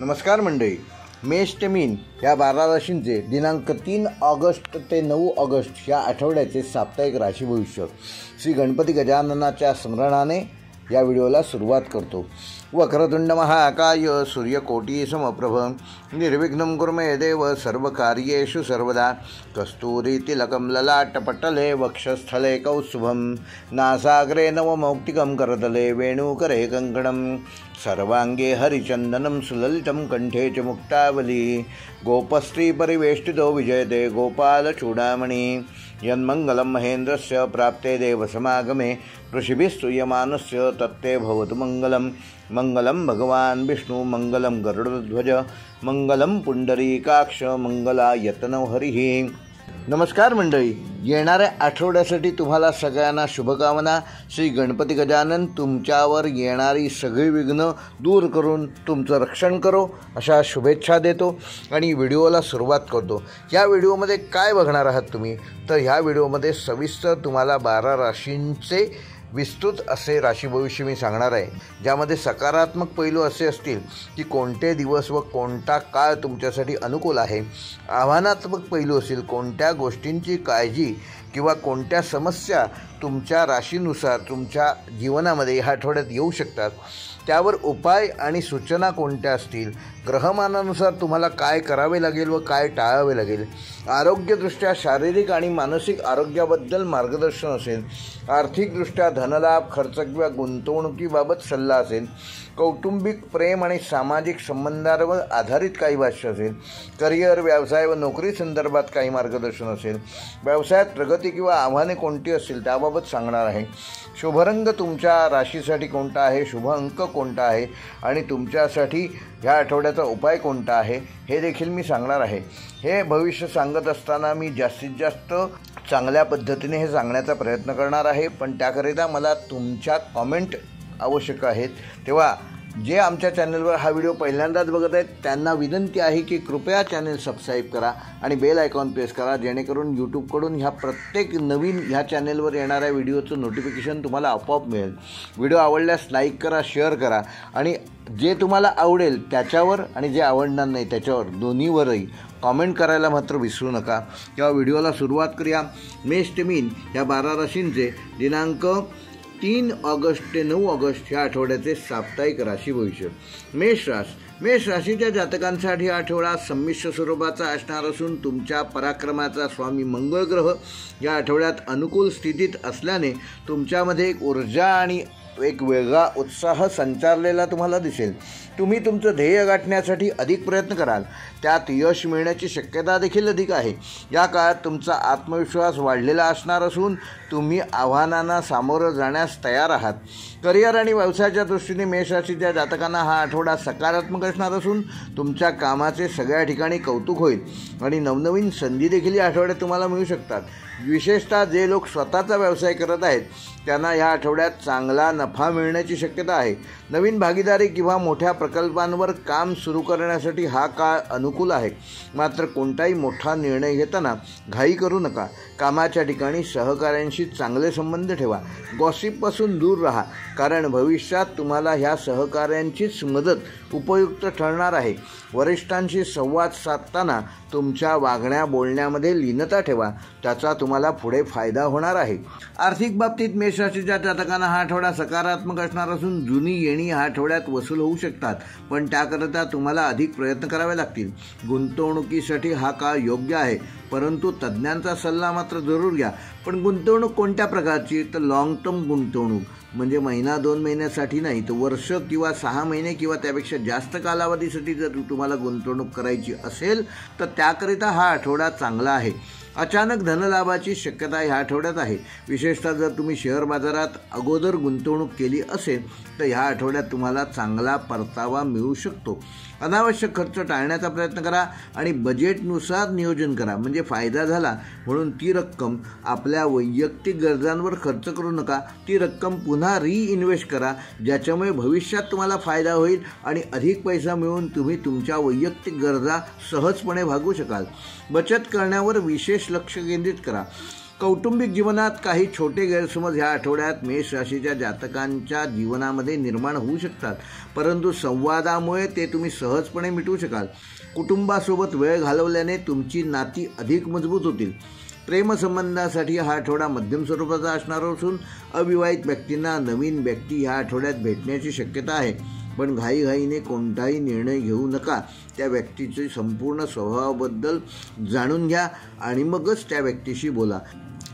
नमस्कार मंडळी, मेष ते मीन या 12 राशींचे दिनांक 3 ऑगस्ट ते 9 ऑगस्ट या आठवड्याचे साप्ताहिक राशी भविष्य श्री गणपती गजाननाच्या स्मरणाने या व्हिडिओला सुरुवात करतो. वक्रतुंड महाकाय सूर्यकोटी समप्रभ निर्विघ्नं कुरु मे देव सर्वकार्येषु सर्वदा. कस्तूरी तिलकं ललाटपटले वक्षस्थले कौस्तुभं नासाग्रे नवमौक्तिकं करतले वेणुकरे कङ्कणं सर्वांगे हरिचंदनं सुललितं कंठे च मुक्तावली. गोपस्त्री परिवेष्टितो विजयते गोपालचूडामणि. यन्मङ्गलं महेन्द्रस्य प्राप्ते देवसमागमे ऋषिभिस्तूयमानस्य तत्ते भवतु मङ्गलं. मंगलम भगवान विष्णु मंगलम गरुडध्वज मंगलम पुंडरीकाक्ष मंगलायतनव हरिः. नमस्कार मंडळी, येणाऱ्या आठवड्यासाठी तुम्हाला सगळ्यांना शुभकामना. श्री गणपती गजानन तुमच्यावर येणारी सगळी विघ्न दूर करून तुमचं रक्षण करो अशा शुभेच्छा देतो आणि व्हिडिओला सुरुवात करतो. या व्हिडिओमध्ये काय बघणार आहात तुम्ही, तर ह्या व्हिडिओमध्ये सविस्तर तुम्हाला 12 राशींचे विस्तृत असे राशी भविष्य मी सांगणार आहे, ज्यामध्ये सकारात्मक पैलू असे असतील की कोणते दिवस व कोणता काळ तुमच्यासाठी अनुकूल आहे. आव्हानात्मक पैलू असतील कोणत्या गोष्टींची काळजी किंवा कोणत्या समस्या तुमच्या राशीनुसार तुमच्या जीवनामध्ये ह्या आठवड्यात येऊ शकतात, त्यावर उपाय आणि सूचना कोणत्या असतील, ग्रहमानानुसार तुम्हाला काय करावे लागेल व काय टाळावे लागेल, आरोग्यदृष्ट्या शारीरिक आणि मानसिक आरोग्याबद्दल मार्गदर्शन असेल, आर्थिकदृष्ट्या धनलाभ खर्च किंवा गुंतवणुकीबाबत सल्ला असेल, कौटुंबिक प्रेम आणि सामाजिक संबंधांवर आधारित काही भाष्य असेल, करिअर व्यवसाय व नोकरी संदर्भात काही मार्गदर्शन असेल, व्यवसायात प्रगती किंवा आव्हाने कोणती असतील त्याबाबत सांगणार आहे. शुभरंग तुमच्या राशीसाठी कोणता आहे, शुभ अंक कोणता आहे आणि तुमच्यासाठी ह्या आठवड्याचा उपाय कोणता आहे हे देखील मी सांगणार आहे. हे भविष्य सांगत असताना मी जास्तीत जास्त चांगल्या पद्धतीने हे सांगण्याचा प्रयत्न करणार आहे, पण त्याकरिता मला तुमच्या कॉमेंट आवश्यक आहेत. तेव्हा जे आमच्या चॅनलवर हा व्हिडिओ पहिल्यांदाच बघत आहेत त्यांना विनंती आहे की कृपया चॅनल सबस्क्राईब करा आणि बेल आयकॉन प्रेस करा, जेणेकरून यूट्यूबकडून ह्या प्रत्येक नवीन ह्या चॅनलवर येणाऱ्या व्हिडिओचं नोटिफिकेशन तुम्हाला आपोआप मिळेल. व्हिडिओ आवडल्यास लाईक करा, शेअर करा आणि जे तुम्हाला आवडेल त्याच्यावर आणि जे आवडणार नाही त्याच्यावर दोन्हीवरही कॉमेंट करायला मात्र विसरू नका. तेव्हा व्हिडिओला सुरुवात करूया. मेष ते मीन या 12 राशींचे दिनांक 3 ऑगस्ट ते 9 ऑगस्ट ह्या आठवड्याचे साप्ताहिक राशी भविष्य. मेष राशीच्या जातकांसाठी आठवडा संमिश्र स्वरूपाचा असणार असून तुमच्या पराक्रमाचा स्वामी मंगळ ग्रह या आठवड्यात अनुकूल स्थितीत असल्याने तुमच्यामध्ये एक ऊर्जा आणि एक वेगळा उत्साह संचारलेला तुम्हाला दिसेल. तुम्ही तुमचं ध्येय गाठण्यासाठी अधिक प्रयत्न कराल, त्यात यश मिळण्याची शक्यता देखील अधिक आहे. या काळात तुमचा आत्मविश्वास वाढलेला असणार असून तुम्ही आव्हानांना सामोरं जाण्यास तयार आहात. करिअर आणि व्यवसायाच्या दृष्टीने मेष राशीच्या जातकांना हा आठवडा सकारात्मक असणार असून तुमच्या कामाचे सगळ्या ठिकाणी कौतुक होईल आणि नवनवीन संधी देखील या आठवड्यात तुम्हाला मिळू शकतात. विशेषतः जे लोक स्वतःचा व्यवसाय करत आहेत त्यांना या आठवड्यात चांगला नफा मिळण्याची शक्यता आहे. नवीन भागीदारी किंवा मोठ्या प्रकल्पांवर काम सुरू करण्यासाठी हा काळ अनुकूल आहे. मात्र कोणताही मोठा निर्णय घेताना घाई करू नका. कामाच्या ठिकाणी सहकाऱ्यांशी चांगले संबंध ठेवा. गॉसिपपासून दूर राहा, कारण भविष्यात तुम्हाला ह्या सहकाऱ्यांचीच मदत उपयुक्त ठरणार आहे. वरिष्ठांशी संवाद साधताना तुमच्या वागण्या बोलण्यामध्ये लीनता ठेवा, त्याचा तुम्हाला पुढे फायदा होणार आहे. आर्थिक बाबतीत मेष राशीच्या जातकांना हा आठवडा सकारात्मक असणार असून जुनी येणी ह्या आठवड्यात वसूल होऊ शकतात, पण त्याकरता तुम्हाला अधिक प्रयत्न करावे लागतील. गुंतवणुकीसाठी हा काळ योग्य आहे, परंतु तज्ज्ञांचा सल्ला मात्र जरूर घ्या. पण गुंतवणूक कोणत्या प्रकारची, तर लॉंग टर्म गुंतवणूक, म्हणजे महिना 2 महिन्यासाठी नाही, तर वर्ष किंवा 6 महिने किंवा त्यापेक्षा जास्त कालावधीसाठी जर तुम्हाला गुंतवणूक करायची असेल तर त्याकरिता हा आठवडा चांगला आहे. अचानक धनलाभाची शक्यता ह्या आठवड्यात आहे. विशेषतः जर तुम्ही शेअर बाजारात अगोदर गुंतवणूक केली असेल तर ह्या आठवड्यात तुम्हाला चांगला परतावा मिळू शकतो. अनावश्यक खर्च टाळण्याचा प्रयत्न करा आणि बजेटनुसार नियोजन करा, म्हणजे फायदा झाला म्हणून ती रक्कम आपल्या वैयक्तिक गरजांवर खर्च करू नका. ती रक्कम पुन्हा इन्व्हेस्ट करा, ज्याच्यामुळे भविष्यात तुम्हाला फायदा होईल आणि अधिक पैसा मिळवून तुम्ही तुमच्या वैयक्तिक गरजा सहजपणे भागवू शकाल. बचत करण्यावर विशेष लक्ष केंद्रित करा. कौटुंबिक जीवनात काही छोटे गैरसमज ह्या आठवड्यात मेष राशीच्या जातकांच्या जीवनामध्ये निर्माण होऊ शकतात, परंतु संवादामुळे ते तुम्ही सहजपणे मिटवू शकाल. कुटुंबासोबत वेळ घालवल्याने तुमची नाती अधिक मजबूत होतील. प्रेमसंबंधासाठी हा आठवडा मध्यम स्वरूपाचा असणार असून अविवाहित व्यक्तींना नवीन व्यक्ती ह्या आठवड्यात भेटण्याची शक्यता आहे. पण घाईघाईने कोणताही निर्णय घेऊ नका. त्या व्यक्तीचे संपूर्ण स्वभावाबद्दल जाणून घ्या आणि मगच त्या व्यक्तीशी बोला.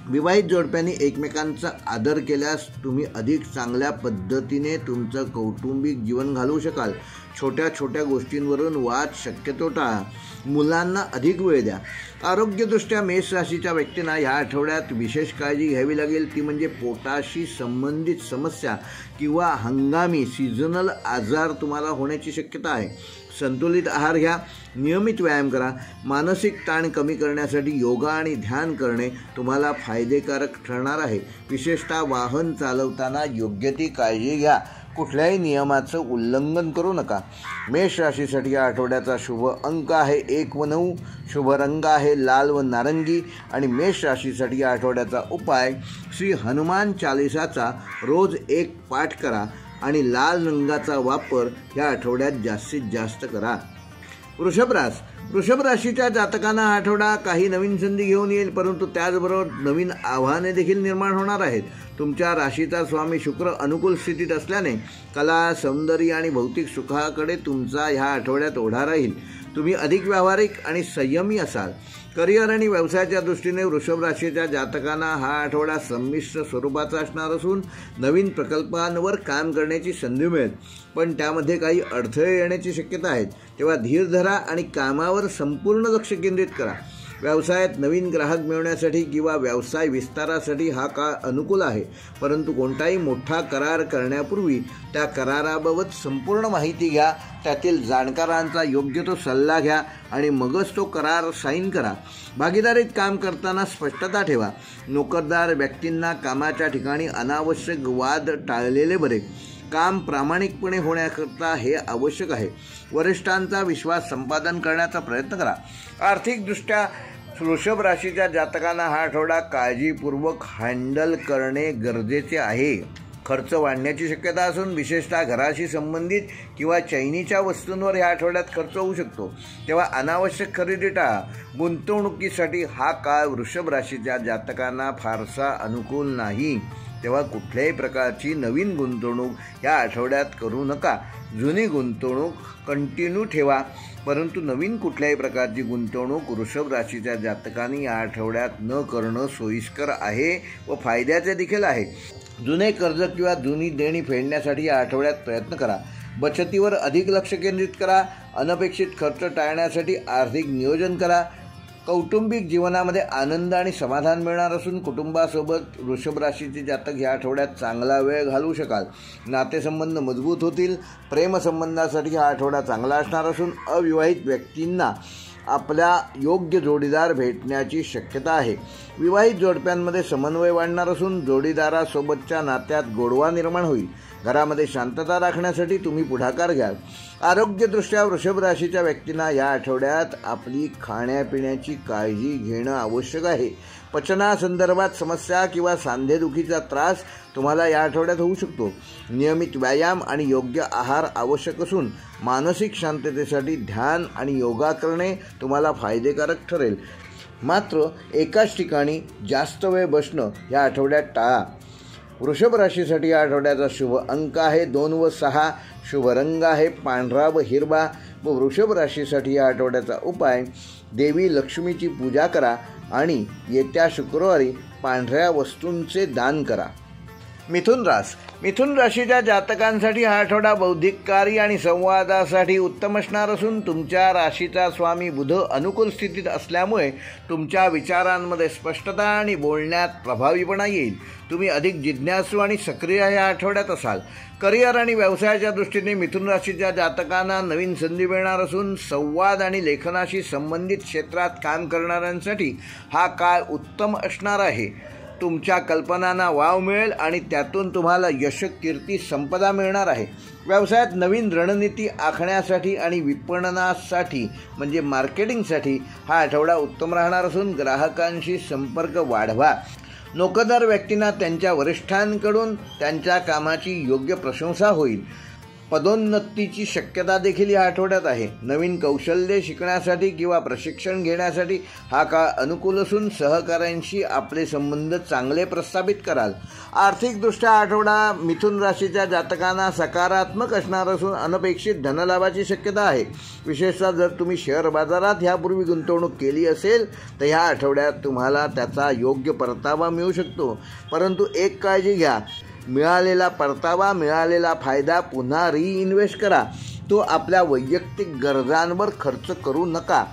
विवाहित जोडप्यांनी एकमेकांचा आदर केल्यास तुम्ही अधिक चांगल्या पद्धतीने तुमचं कौटुंबिक जीवन घालवू शकाल. छोट्या छोट्या गोष्टींवरून वाद शक्यतो टाळा. मुलांना अधिक वेळ द्या. आरोग्यदृष्ट्या मेष राशीच्या व्यक्तींना ह्या आठवड्यात विशेष काळजी घ्यावी लागेल. ती म्हणजे पोटाशी संबंधित समस्या किंवा हंगामी सीझनल आजार तुम्हाला होण्याची शक्यता आहे. संतुलित आहार घ्या, नियमित व्यायाम करा. मानसिक ताण कमी करण्यासाठी योगा आणि ध्यान करणे तुम्हाला फायदेकारक ठरणार आहे. विशेषतः वाहन चालवताना योग्य ती काळजी घ्या. कुठल्याही नियमाचं उल्लंघन करू नका. मेष राशीसाठी या आठवड्याचा शुभ अंक आहे 1 व 9. शुभ रंग आहे लाल व नारंगी. आणि मेष राशीसाठी या आठवड्याचा उपाय श्री हनुमान चालिसाचा रोज 1 पाठ करा आणि लाल रंगाचा वापर या आठवड्यात जास्तीत जास्त करा. वृषभ राशीच्या जातकांना हा आठवडा काही नवीन संधी घेऊन येईल, परंतु त्याचबरोबर नवीन आव्हाने देखील निर्माण होणार आहेत. तुमच्या राशीचा स्वामी शुक्र अनुकूल स्थितीत असल्याने कला, सौंदर्य आणि भौतिक सुखाकडे तुमचा ह्या आठवड्यात ओढा राहील. तुम्ही अधिक व्यावहारिक आणि संयमी असाल. करिअर आणि व्यवसायाच्या दृष्टीने वृषभ राशीच्या जातकांना हा आठवडा संमिश्र स्वरूपाचा असणार असून नवीन प्रकल्पांवर काम करण्याची संधी मिळेल, पण त्यामध्ये काही अडथळे येण्याची शक्यता आहे. तेव्हा धीर धरा आणि कामावर संपूर्ण लक्ष केंद्रित करा. व्यवसायात नवीन ग्राहक मिळवण्यासाठी किंवा व्यवसाय विस्तारासाठी हा काळ अनुकूल आहे, परंतु कोणताही मोठा करार करण्यापूर्वी त्या कराराबाबत संपूर्ण माहिती घ्या. त्यातील जाणकारांचा योग्य तो सल्ला घ्या आणि मगच तो करार साईन करा. भागीदारीत काम करताना स्पष्टता ठेवा. नोकरदार व्यक्तींना कामाच्या ठिकाणी अनावश्यक वाद टाळलेले बरे. काम प्रामाणिकपणे होण्याकरता हे आवश्यक आहे. वरिष्ठांचा विश्वास संपादन करण्याचा प्रयत्न करा. आर्थिकदृष्ट्या वृषभ राशीच्या जातकांना हा आठवडा काळजीपूर्वक हँडल करणे गरजेचे आहे. खर्च वाढण्याची शक्यता असून विशेषतः घराशी संबंधित किंवा चैनीच्या वस्तूंवर या आठवड्यात खर्च होऊ शकतो. तेव्हा अनावश्यक खरेदी टाळा. गुंतवणुकीसाठी हा काळ वृषभ राशीच्या जातकांना फारसा अनुकूल नाही. तेव्हा कुठल्याही प्रकारची नवीन गुंतवणूक या आठवड्यात करू नका. जुनी गुंतवणूक कंटिन्यू ठेवा, परंतु नवीन कुठल्याही प्रकारची गुंतवणूक वृषभ राशीच्या जातकांनी या आठवड्यात न करणं सोयीस्कर आहे व फायद्याचे देखील आहे. जुने कर्ज किंवा जुनी देणी फेडण्यासाठी या आठवड्यात प्रयत्न करा. बचतीवर अधिक लक्ष केंद्रित करा. अनपेक्षित खर्च टाळण्यासाठी आर्थिक नियोजन करा. कौटुंबिक जीवनामध्ये आनंद आणि समाधान मिळणार असून कुटुंबासोबत वृषभ राशीचे जातक या आठवड्यात चांगला वेळ घालवू शकाल. नातेसंबंध मजबूत होतील. प्रेमसंबंधासाठी हा आठवडा चांगला असणार असून अविवाहित व्यक्तींना आपल्या योग्य जोडीदार भेटण्याची शक्यता आहे. विवाहित जोडप्यांमध्ये समन्वय वाढणार असून जोडीदारासोबतच्या नात्यात गोडवा निर्माण होईल. घरामध्ये शांतता राखण्यासाठी तुम्ही पुढाकार घ्याल. आरोग्यदृष्ट्या वृषभ राशीच्या व्यक्तींना या आठवड्यात आपली खाण्यापिण्याची काळजी घेणं आवश्यक आहे. पचनासंदर्भात समस्या किंवा सांधेदुखीचा त्रास तुम्हाला या आठवड्यात होऊ शकतो. नियमित व्यायाम आणि योग्य आहार आवश्यक असून मानसिक शांततेसाठी ध्यान आणि योगा करणे तुम्हाला फायदेकारक ठरेल. मात्र एकाच ठिकाणी जास्त वेळ बसणं या आठवड्यात टाळा. वृषभ राशीसाठी या आठवड्याचा शुभ अंक आहे 2 व 6. शुभ रंग आहे पांढरा व हिरवा. व वृषभ राशीसाठी या आठवड्याचा उपाय देवी लक्ष्मीची पूजा करा आणि येत्या शुक्रवारी पांढऱ्या वस्तूंचे दान करा. मिथुन राशीच्या जातकांसाठी हा आठवडा बौद्धिक कार्य आणि संवादासाठी उत्तम असणार असून तुमच्या राशीचा स्वामी बुध अनुकूल स्थितीत असल्यामुळे तुमच्या विचारांमध्ये स्पष्टता आणि बोलण्यात प्रभावीपणा येईल. तुम्ही अधिक जिज्ञासू आणि सक्रिय या आठवड्यात असाल. करिअर आणि व्यवसायाच्या दृष्टीने मिथुन राशीच्या जातकांना नवीन संधी मिळणार असून संवाद आणि लेखनाशी संबंधित क्षेत्रात काम करणाऱ्यांसाठी हा काळ उत्तम असणार आहे. तुमच्या कल्पनांना वाव मिळेल आणि त्यातून तुम्हाला यश, कीर्ती, संपदा मिळणार आहे. व्यवसायात नवीन रणनीती आखण्यासाठी आणि विपणनासाठी म्हणजे मार्केटिंगसाठी हा आठवडा उत्तम राहणार असून ग्राहकांशी संपर्क वाढवा. नोकरदार व्यक्तींना त्यांच्या वरिष्ठांकडून त्यांच्या कामाची योग्य प्रशंसा होईल. पदोन्नतीची शक्यता देखील या आठवड्यात आहे. नवीन कौशल्ये शिकण्यासाठी किंवा प्रशिक्षण घेण्यासाठी हा काळ अनुकूल असून सहकाऱ्यांशी आपले संबंध चांगले प्रस्थापित कराल. आर्थिकदृष्ट्या आठवडा मिथुन राशीच्या जातकांना सकारात्मक असणार असून अनपेक्षित धनलाभाची शक्यता आहे. विशेषतः जर तुम्ही शेअर बाजारात ह्यापूर्वी गुंतवणूक केली असेल तर ह्या आठवड्यात तुम्हाला त्याचा योग्य परतावा मिळू शकतो. परंतु एक काळजी घ्या, मिळालेला फायदा पुन्हा रिइन्व्हेस्ट करा. तो आपल्या वैयक्तिक गरजांवर खर्च करू नका.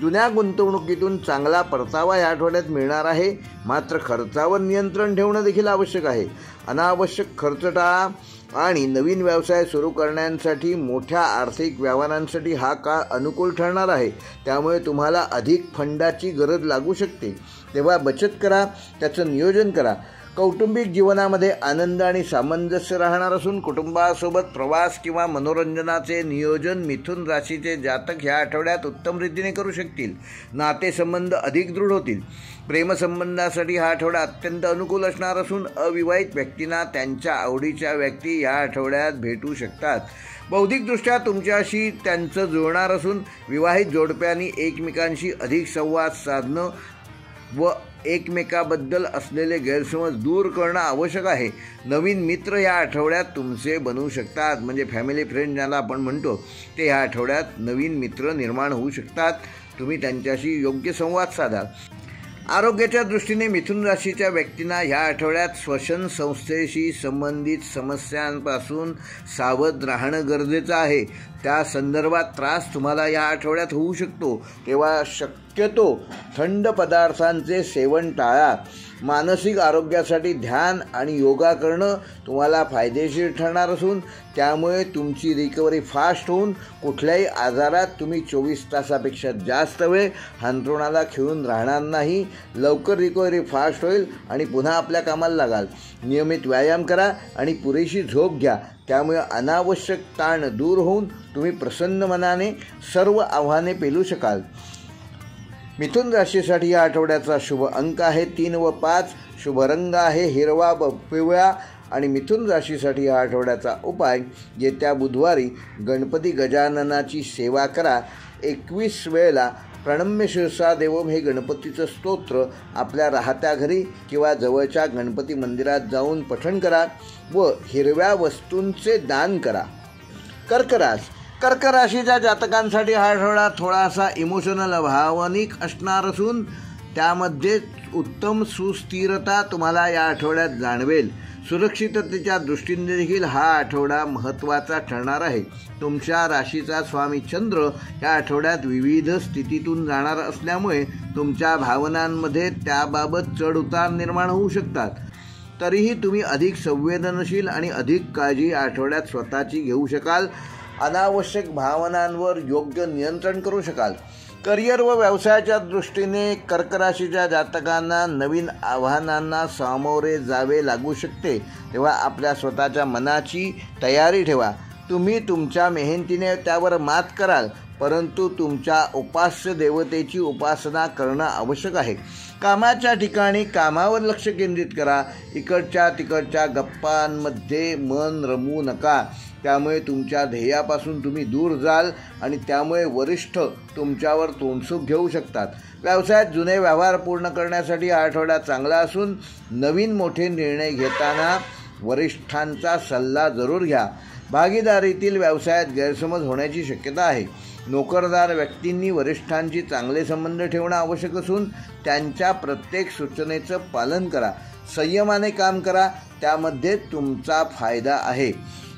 जुन्या गुंतवणुकीतून चांगला परतावा या आठवड्यात मिळणार आहे. मात्र खर्चावर नियंत्रण ठेवणं देखील आवश्यक आहे. अनावश्यक खर्च टाळा आणि नवीन व्यवसाय सुरू करण्यासाठी मोठ्या आर्थिक व्यवहारांसाठी हा काळ अनुकूल ठरणार आहे. त्यामुळे तुम्हाला अधिक फंडाची गरज लागू शकते. तेव्हा बचत करा, त्याचं नियोजन करा. कौटुंबिक जीवनामध्ये आनंद आणि सामंजस्य राहणार असून कुटुंबासोबत प्रवास किंवा मनोरंजनाचे नियोजन मिथुन राशीचे जातक ह्या आठवड्यात उत्तम रीतीने करू शकतील. नातेसंबंध अधिक दृढ होतील. प्रेमसंबंधासाठी हा आठवडा अत्यंत अनुकूल असणार असून अविवाहित व्यक्तींना त्यांच्या आवडीच्या व्यक्ती या आठवड्यात भेटू शकतात. बौद्धिकदृष्ट्या तुमच्याशी त्यांचं जुळणार असून विवाहित जोडप्यांनी एकमेकांशी अधिक संवाद साधणं व एकमेकाबद्दल असलेले गैरसमज दूर करणं आवश्यक आहे. नवीन मित्र या आठवड्यात तुमचे बनवू शकतात. म्हणजे फॅमिली फ्रेंड ज्याला आपण म्हणतो ते ह्या आठवड्यात नवीन मित्र निर्माण होऊ शकतात. तुम्ही त्यांच्याशी योग्य संवाद साधा. आरोग्याच्या दृष्टीने मिथुन राशीच्या व्यक्तींना ह्या आठवड्यात श्वसन संस्थेशी संबंधित समस्यांपासून सावध राहणं गरजेचं आहे. त्या संदर्भात त्रास तुम्हाला या आठवड्यात होऊ शकतो. तेव्हा शक्यतो थंड पदार्थांचे सेवन टाळा. मानसिक आरोग्यासाठी ध्यान आणि योगा करणं तुम्हाला फायदेशीर ठरणार असून त्यामुळे तुमची रिकव्हरी फास्ट होऊन कुठल्याही आजारात तुम्ही 24 तासापेक्षा जास्त वेळ अंथरुणाला खिळून राहणार नाही. लवकर रिकव्हरी फास्ट होईल आणि पुन्हा आपल्या कामाला लागाल. नियमित व्यायाम करा आणि पुरेशी झोप घ्या. त्यामुळे अनावश्यक ताण दूर होऊन तुम्ही प्रसन्न मनाने सर्व आव्हाने पेलू शकाल. मिथुन राशीसाठी या आठवड्याचा शुभ अंक आहे 3 व 5. शुभ रंग आहे हिरवा व पिवळा. आणि मिथुन राशीसाठी या आठवड्याचा उपाय, येत्या बुधवारी गणपती गजाननाची सेवा करा. 21 वेळेला प्रणम्य शिरसा देवम हे गणपतीचं स्तोत्र आपल्या राहत्या घरी किंवा जवळच्या गणपती मंदिरात जाऊन पठण करा व हिरव्या वस्तूंचे दान करा. कर्क राशीच्या जातकांसाठी हा आठवडा थोडासा इमोशनल भावनिक असणार असून त्यामध्ये उत्तम सुस्थिरता तुम्हाला या आठवड्यात जाणवेल. सुरक्षिततेच्या दृष्टीने देखील हा आठवडा महत्त्वाचा ठरणार आहे. तुमच्या राशीचा स्वामी चंद्र या आठवड्यात विविध स्थितीतून जाणार असल्यामुळे तुमच्या भावनांमध्ये त्याबाबत चढउतार निर्माण होऊ शकतात. तरीही तुम्ही अधिक संवेदनशील आणि अधिक काळजी आठवड्यात स्वतःची घेऊ शकाल. अनावश्यक भावनांवर योग्य नियंत्रण करू शकाल. करिअर व व्यवसायाच्या दृष्टीने कर्क राशीच्या जातकांना नवीन आव्हानांना सामोरे जावे लागू शकते. तेव्हा आपल्या स्वतःच्या मनाची तयारी ठेवा. तुम्ही तुमच्या मेहनतीने त्यावर मात कराल. परंतु तुमच्या उपास्य देवतेची उपासना करणं आवश्यक आहे. कामाच्या ठिकाणी कामावर लक्ष केंद्रित करा. इकडच्या तिकडच्या गप्पांमध्ये मन रमवू नका. त्यामुळे तुमच्या ध्येयापासून तुम्ही दूर जाल आणि त्यामुळे वरिष्ठ तुमच्यावर तोंडसूक घेऊ शकतात. व्यवसायात जुने व्यवहार पूर्ण करण्यासाठी हा आठवडा चांगला असून नवीन मोठे निर्णय घेताना वरिष्ठांचा सल्ला जरूर घ्या. भागीदारीतील व्यवसायात गैरसमज होण्याची शक्यता आहे. नोकरदार व्यक्तींनी वरिष्ठांशी चांगले संबंध ठेवणं आवश्यक असून त्यांच्या प्रत्येक सूचनेचं पालन करा. संयमाने काम करा, त्यामध्ये तुमचा फायदा आहे.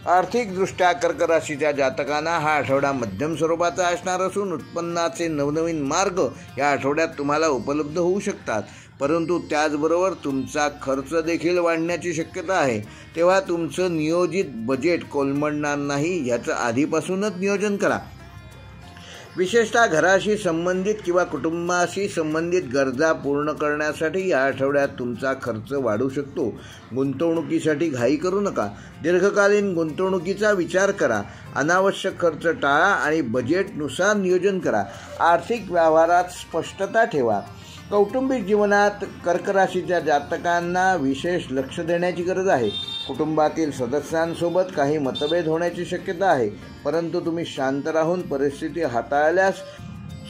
आर्थिकदृष्ट्या कर्क राशीच्या जातकांना हा आठवडा मध्यम स्वरूपाचा असणार असून उत्पन्नाचे नवनवीन मार्ग या आठवड्यात तुम्हाला उपलब्ध होऊ शकतात. परंतु त्याचबरोबर तुमचा खर्च देखील वाढण्याची शक्यता आहे. तेव्हा तुमचं नियोजित बजेट कोलमडणार नाही याचं आधीपासूनच नियोजन करा. विशेषतः घराशी संबंधित किंवा कुटुंबाशी संबंधित गरजा पूर्ण करण्यासाठी या आठवड्यात तुमचा खर्च वाढू शकतो. गुंतवणुकीसाठी घाई करू नका. दीर्घकालीन गुंतवणुकीचा विचार करा. अनावश्यक खर्च टाळा आणि बजेटनुसार नियोजन करा. आर्थिक व्यवहारात स्पष्टता ठेवा. कौटुंबिक जीवनात कर्क राशीच्या जातकांना विशेष लक्ष देण्याची गरज आहे. कुटुंबातील सदस्यांसोबत काही मतभेद होण्याची शक्यता आहे, परंतु तुम्ही शांत राहून परिस्थिती हाताळल्यास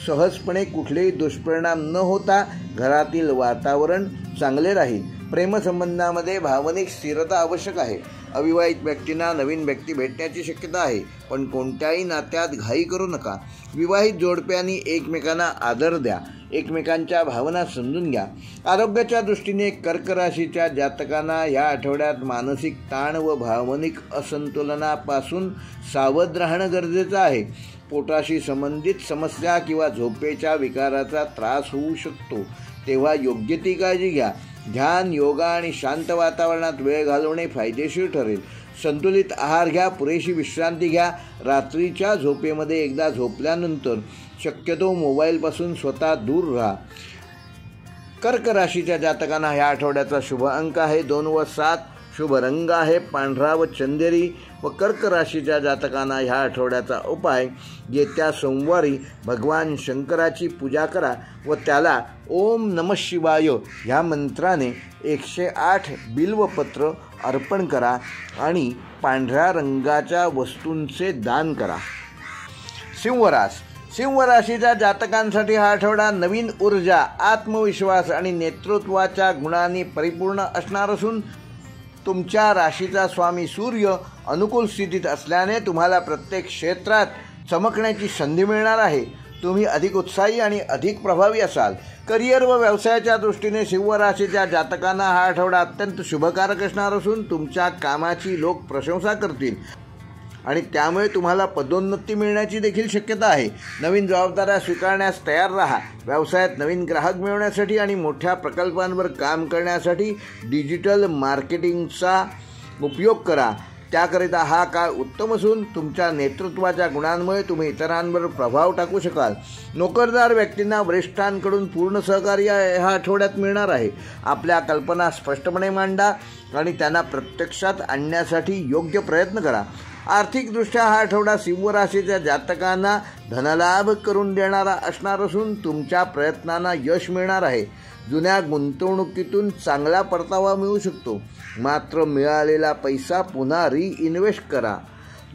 सहजपणे कुठलेही दुष्परिणाम न होता घरातील वातावरण चांगले राहील. प्रेमसंबंधामध्ये भावनिक स्थिरता आवश्यक आहे. अविवाहित व्यक्तींना नवीन व्यक्ती भेटण्याची शक्यता आहे, पण कोणत्याही नात्यात घाई करू नका. विवाहित जोडप्यांनी एकमेकांना आदर द्या, एकमेकांच्या भावना समजून घ्या. आरोग्याच्या दृष्टीने कर्क राशीच्या जातकांना या आठवड्यात मानसिक ताण व भावनिक असंतुलनापासून सावध राहणं गरजेचं आहे. पोटाशी संबंधित समस्या किंवा झोपेच्या विकाराचा त्रास होऊ शकतो, तेव्हा योग्य ती काळजी घ्या. ध्यान, योगा आणि शांत वातावरणात वेळ घालवणे फायदेशीर ठरेल. संतुलित आहार घ्या, पुरेशी विश्रांती घ्या. रात्रीच्या झोपेमध्ये एकदा झोपल्यानंतर शक्यतो मोबाईलपासून स्वतः दूर राहा. कर्क राशीच्या जातकांना ह्या आठवड्याचा शुभ अंक आहे 2 व 7. शुभ रंग आहे पांढरा व चंदेरी. व कर्क राशीच्या जातकांना ह्या आठवड्याचा उपाय, येत्या सोमवारी भगवान शंकराची पूजा करा व त्याला ओम नमः शिवाय ह्या मंत्राने 108 बिल्वपत्र अर्पण करा आणि पांढऱ्या रंगाच्या वस्तूंचे दान करा. सिंह राशीच्या जातकांसाठी हा आठवडा नवीन ऊर्जा, आत्मविश्वास आणि नेतृत्वाच्या गुणांनी परिपूर्ण असणार असून तुमच्या राशीचा स्वामी सूर्य अनुकूल स्थितीत असल्याने तुम्हाला प्रत्येक क्षेत्रात चमकण्याची संधी मिळणार आहे. तुम्ही अधिक उत्साही आणि अधिक प्रभावी असाल. करिअर व व्यवसायाच्या दृष्टीने सिंह राशीच्या जातकांना हा आठवडा अत्यंत शुभकारक असणार असून तुमच्या कामाची लोक प्रशंसा करतील आणि त्यामुळे तुम्हाला पदोन्नती मिळण्याची देखील शक्यता आहे. नवीन जबाबदाऱ्या स्वीकारण्यास तयार राहा. व्यवसायात नवीन ग्राहक मिळवण्यासाठी आणि मोठ्या प्रकल्पांवर काम करण्यासाठी डिजिटल मार्केटिंगचा उपयोग करा. त्याकरिता हा काळ उत्तम असून तुमच्या नेतृत्वाच्या गुणांमुळे तुम्ही इतरांवर प्रभाव टाकू शकाल. नोकरदार व्यक्तींना वरिष्ठांकडून पूर्ण सहकार्य ह्या आठवड्यात मिळणार आहे. आपल्या कल्पना स्पष्टपणे मांडा आणि त्यांना प्रत्यक्षात आणण्यासाठी योग्य प्रयत्न करा. आर्थिकदृष्ट्या हा आठवडा सिंह राशीच्या जातकांना धनलाभ करून देणारा असणार असून तुमच्या प्रयत्नांना यश मिळणार आहे. जुन्या गुंतवणुकीतून चांगला परतावा मिळू शकतो, मात्र मिळालेला पैसा पुन्हा रिइन्व्हेस्ट करा.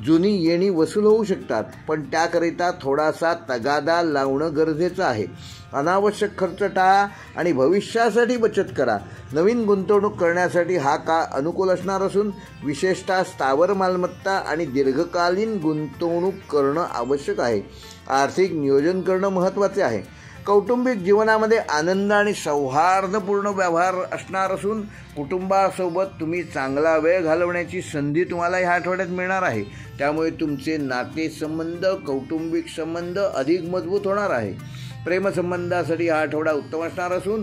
जुनी येणी वसूल होऊ शकतात, पण त्याकरिता थोडासा तगादा लावणं गरजेचं आहे. अनावश्यक खर्च टाळा आणि भविष्यासाठी बचत करा. नवीन गुंतवणूक करण्यासाठी हा काळ अनुकूल असणार असून विशेषतः स्थावर मालमत्ता आणि दीर्घकालीन गुंतवणूक करणं आवश्यक आहे. आर्थिक नियोजन करणं महत्त्वाचे आहे. कौटुंबिक जीवनामध्ये आनंद आणि सौहार्दपूर्ण व्यवहार असणार असून कुटुंबासोबत तुम्ही चांगला वेळ घालवण्याची संधी तुम्हाला ह्या आठवड्यात मिळणार आहे. त्यामुळे तुमचे नातेसंबंध, कौटुंबिक संबंध अधिक मजबूत होणार आहे. प्रेमसंबंधासाठी हा आठवडा उत्तम असणार असून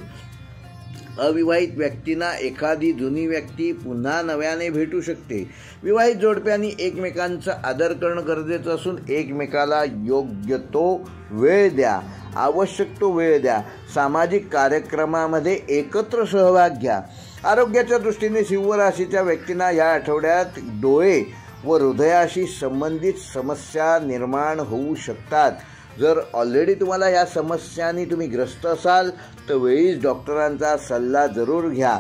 अविवाहित व्यक्तींना एखादी जुनी व्यक्ती पुन्हा नव्याने भेटू शकते. विवाहित जोडप्यांनी एकमेकांचा आदर करणं गरजेचं असून एकमेकाला योग्य तो वेळ द्या, आवश्यक तो वेळ द्या. सामाजिक कार्यक्रमामध्ये एकत्र सहभाग घ्या. आरोग्याच्या दृष्टीने सिंह राशीच्या व्यक्तींना या आठवड्यात डोळे व हृदयाशी संबंधित समस्या निर्माण होऊ शकतात. जर ऑलरेडी तुम्हाला या समस्यांनी तुम्ही ग्रस्त असाल तर वेळीच डॉक्टरांचा सल्ला जरूर घ्या.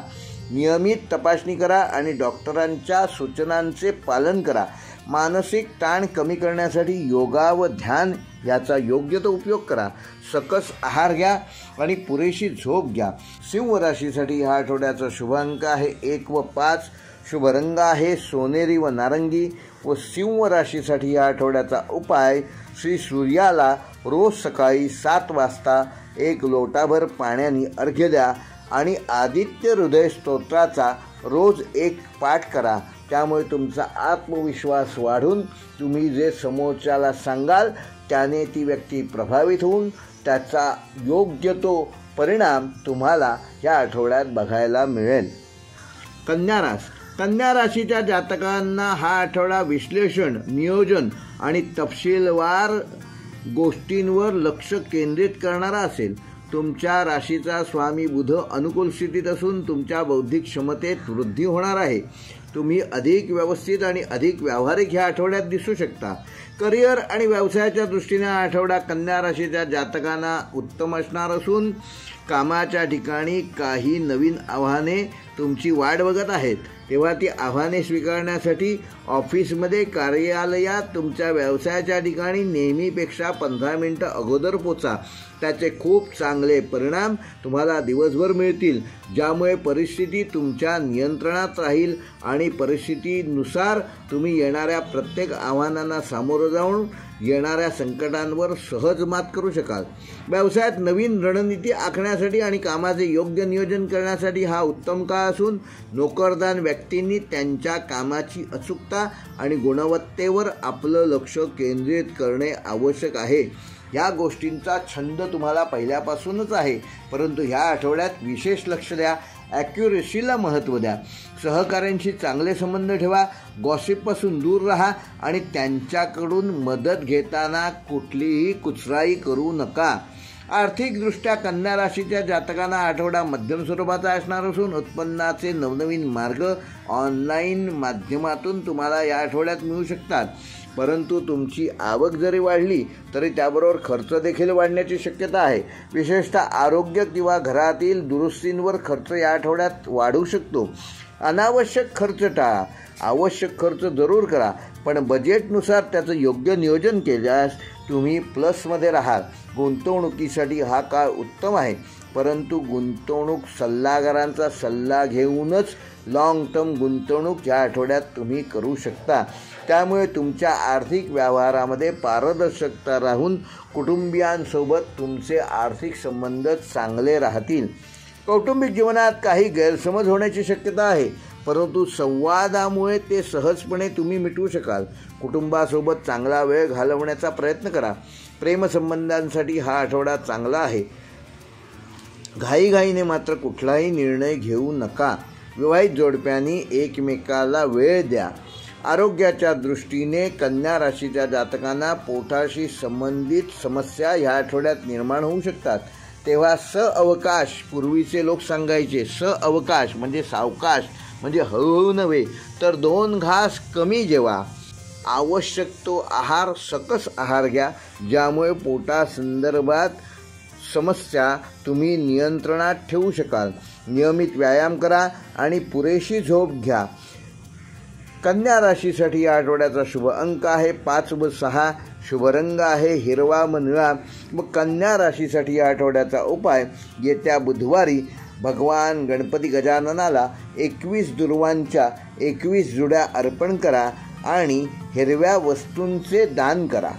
नियमित तपासणी करा आणि डॉक्टरांच्या सूचनांचे पालन करा. मानसिक ताण कमी करण्यासाठी योगा व ध्यान याचा योग्य तो उपयोग करा. सकस आहार घ्या आणि पुरेशी झोप घ्या. सिंह राशीसाठी हा आठवड्याचा शुभ अंक आहे 1 व 5. शुभ रंग आहे सोनेरी व नारंगी. व सिंह राशीसाठी या आठवड्याचा उपाय, श्री सूर्याला रोज सकाळी 7 वाजता 1 लोटाभर पाण्याने अर्घ्य द्या आणि आदित्य हृदय स्तोत्राचा रोज 1 पाठ करा. त्यामुळे तुमचा आत्मविश्वास वाढून तुम्ही जे समोरच्याला सांगाल त्याने ती व्यक्ती प्रभावित होऊन त्याचा योग्य तो परिणाम तुम्हाला या आठवड्यात बघायला मिळेल. कन्या राशीच्या जातकांना हा आठवडा विश्लेषण, नियोजन आणि तपशीलवार गोष्टींवर लक्ष केंद्रित करणारा असेल. तुमच्या राशीचा स्वामी बुध अनुकूल स्थितीत असून तुमच्या बौद्धिक क्षमतेत वृद्धी होणार आहे. तुम्ही अधिक व्यवस्थित आणि अधिक व्यावहारिक ह्या आठवड्यात दिसू शकता. करिअर आणि व्यवसायाच्या दृष्टीने हा आठवडा कन्या राशीच्या जातकांना उत्तम असणार असून कामाच्या ठिकाणी काही नवीन आव्हाने तुमची वाट बघत आहेत, तेव्हा ती आव्हाने स्वीकारण्यासाठी ऑफिसमध्ये, कार्यालयात, तुमच्या व्यवसायाच्या ठिकाणी नेहमीपेक्षा 15 मिनिटं अगोदर पोचा. त्याचे खूप चांगले परिणाम तुम्हाला दिवसभर मिळतील, ज्यामुळे परिस्थिती तुमच्या नियंत्रणात राहील आणि परिस्थितीनुसार तुम्ही येणाऱ्या प्रत्येक आव्हानांना सामोरं जाऊन येणाऱ्या संकटांवर सहज मात करू शकाल. व्यवसायात नवीन रणनीती आखण्यासाठी आणि कामाचे योग्य नियोजन करण्यासाठी हा उत्तम काळ असून नोकरदार व्यक्तींनी त्यांच्या कामाची अचूकता आणि गुणवत्तेवर आपलं लक्ष केंद्रित करणे आवश्यक आहे. या गोष्टींचा छंद तुम्हाला पहिल्यापासूनच आहे, परंतु ह्या आठवड्यात विशेष लक्ष द्या. ॲक्युरेसीला महत्त्व द्या. सहकाऱ्यांशी चांगले संबंध ठेवा. गॉसिपपासून दूर राहा आणि त्यांच्याकडून मदत घेताना कुठलीही कुचराई करू नका. आर्थिकदृष्ट्या कन्या राशीच्या जातकांना आठवडा मध्यम स्वरूपाचा असणार असून उत्पन्नाचे नवनवीन मार्ग ऑनलाईन माध्यमातून तुम्हाला या आठवड्यात मिळू शकतात. परंतु तुमची आवक जरी वाढली तरी त्याबरोबर खर्च देखील वाढण्याची शक्यता आहे. विशेषतः आरोग्य किंवा घरातील दुरुस्तींवर खर्च या आठवड्यात वाढू शकतो. अनावश्यक खर्च टाळा. आवश्यक खर्च जरूर करा, पण बजेटनुसार त्याचं योग्य नियोजन केल्यास तुम्ही प्लसमध्ये राहाल. गुंतवणुकीसाठी हा काळ उत्तम आहे, परंतु गुंतवणूक सल्लागारांचा सल्ला घेऊनच लाँग टर्म गुंतवणूक या आठवड्यात तुम्ही करू शकता. त्यामुळे तुमच्या आर्थिक व्यवहारामध्ये पारदर्शकता राहून कुटुंबियांसोबत तुमचे आर्थिक संबंध चांगले राहतील. कौटुंबिक जीवनात काही गैरसमज होण्याची शक्यता आहे, परंतु संवादामुळे ते सहजपणे तुम्ही मिटवू शकाल. कुटुंबासोबत चांगला वेळ घालवण्याचा प्रयत्न करा. प्रेमसंबंधांसाठी हा आठवडा चांगला आहे. घाईघाईने मात्र कुठलाही निर्णय घेऊ नका. विवाहित जोडप्यांनी एकमेकाला वेळ द्या. आरोग्याच्या दृष्टीने कन्या राशीच्या जातकांना पोटाशी संबंधित समस्या ह्या आठवड्यात निर्माण होऊ शकतात. तेव्हा अवकाश, पूर्वीचे लोक सांगायचे अवकाश म्हणजे सावकाश, म्हणजे हळूहळू नव्हे तर 2 घास कमी जेवा. आवश्यक तो आहार, सकस आहार घ्या, ज्यामुळे पोटासंदर्भात समस्या तुम्ही नियंत्रणात ठेवू शकाल. नियमित व्यायाम करा आणि पुरेशी झोप घ्या. कन्या राशीसाठी या आठवड्याचा शुभ अंक आहे 5 व 6. शुभ रंग आहे हिरवा व निळा. व कन्या राशीसाठी या आठवड्याचा उपाय, येत्या बुधवारी भगवान गणपती गजाननाला 21 दुर्वांच्या 21 जुड्या अर्पण करा आणि हिरव्या वस्तूंचे दान करा.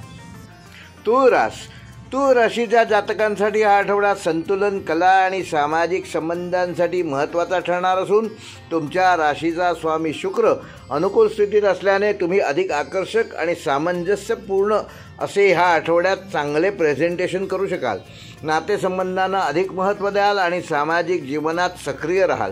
तूळ राशीच्या जातकांसाठी हा आठवडा संतुलन, कला आणि सामाजिक संबंधांसाठी महत्त्वाचा ठरणार असून तुमच्या राशीचा स्वामी शुक्र अनुकूल स्थितीत असल्याने तुम्ही अधिक आकर्षक आणि सामंजस्यपूर्ण असे ह्या आठवड्यात चांगले प्रेझेंटेशन करू शकाल. नातेसंबंधांना अधिक महत्त्व द्याल आणि सामाजिक जीवनात सक्रिय राहाल.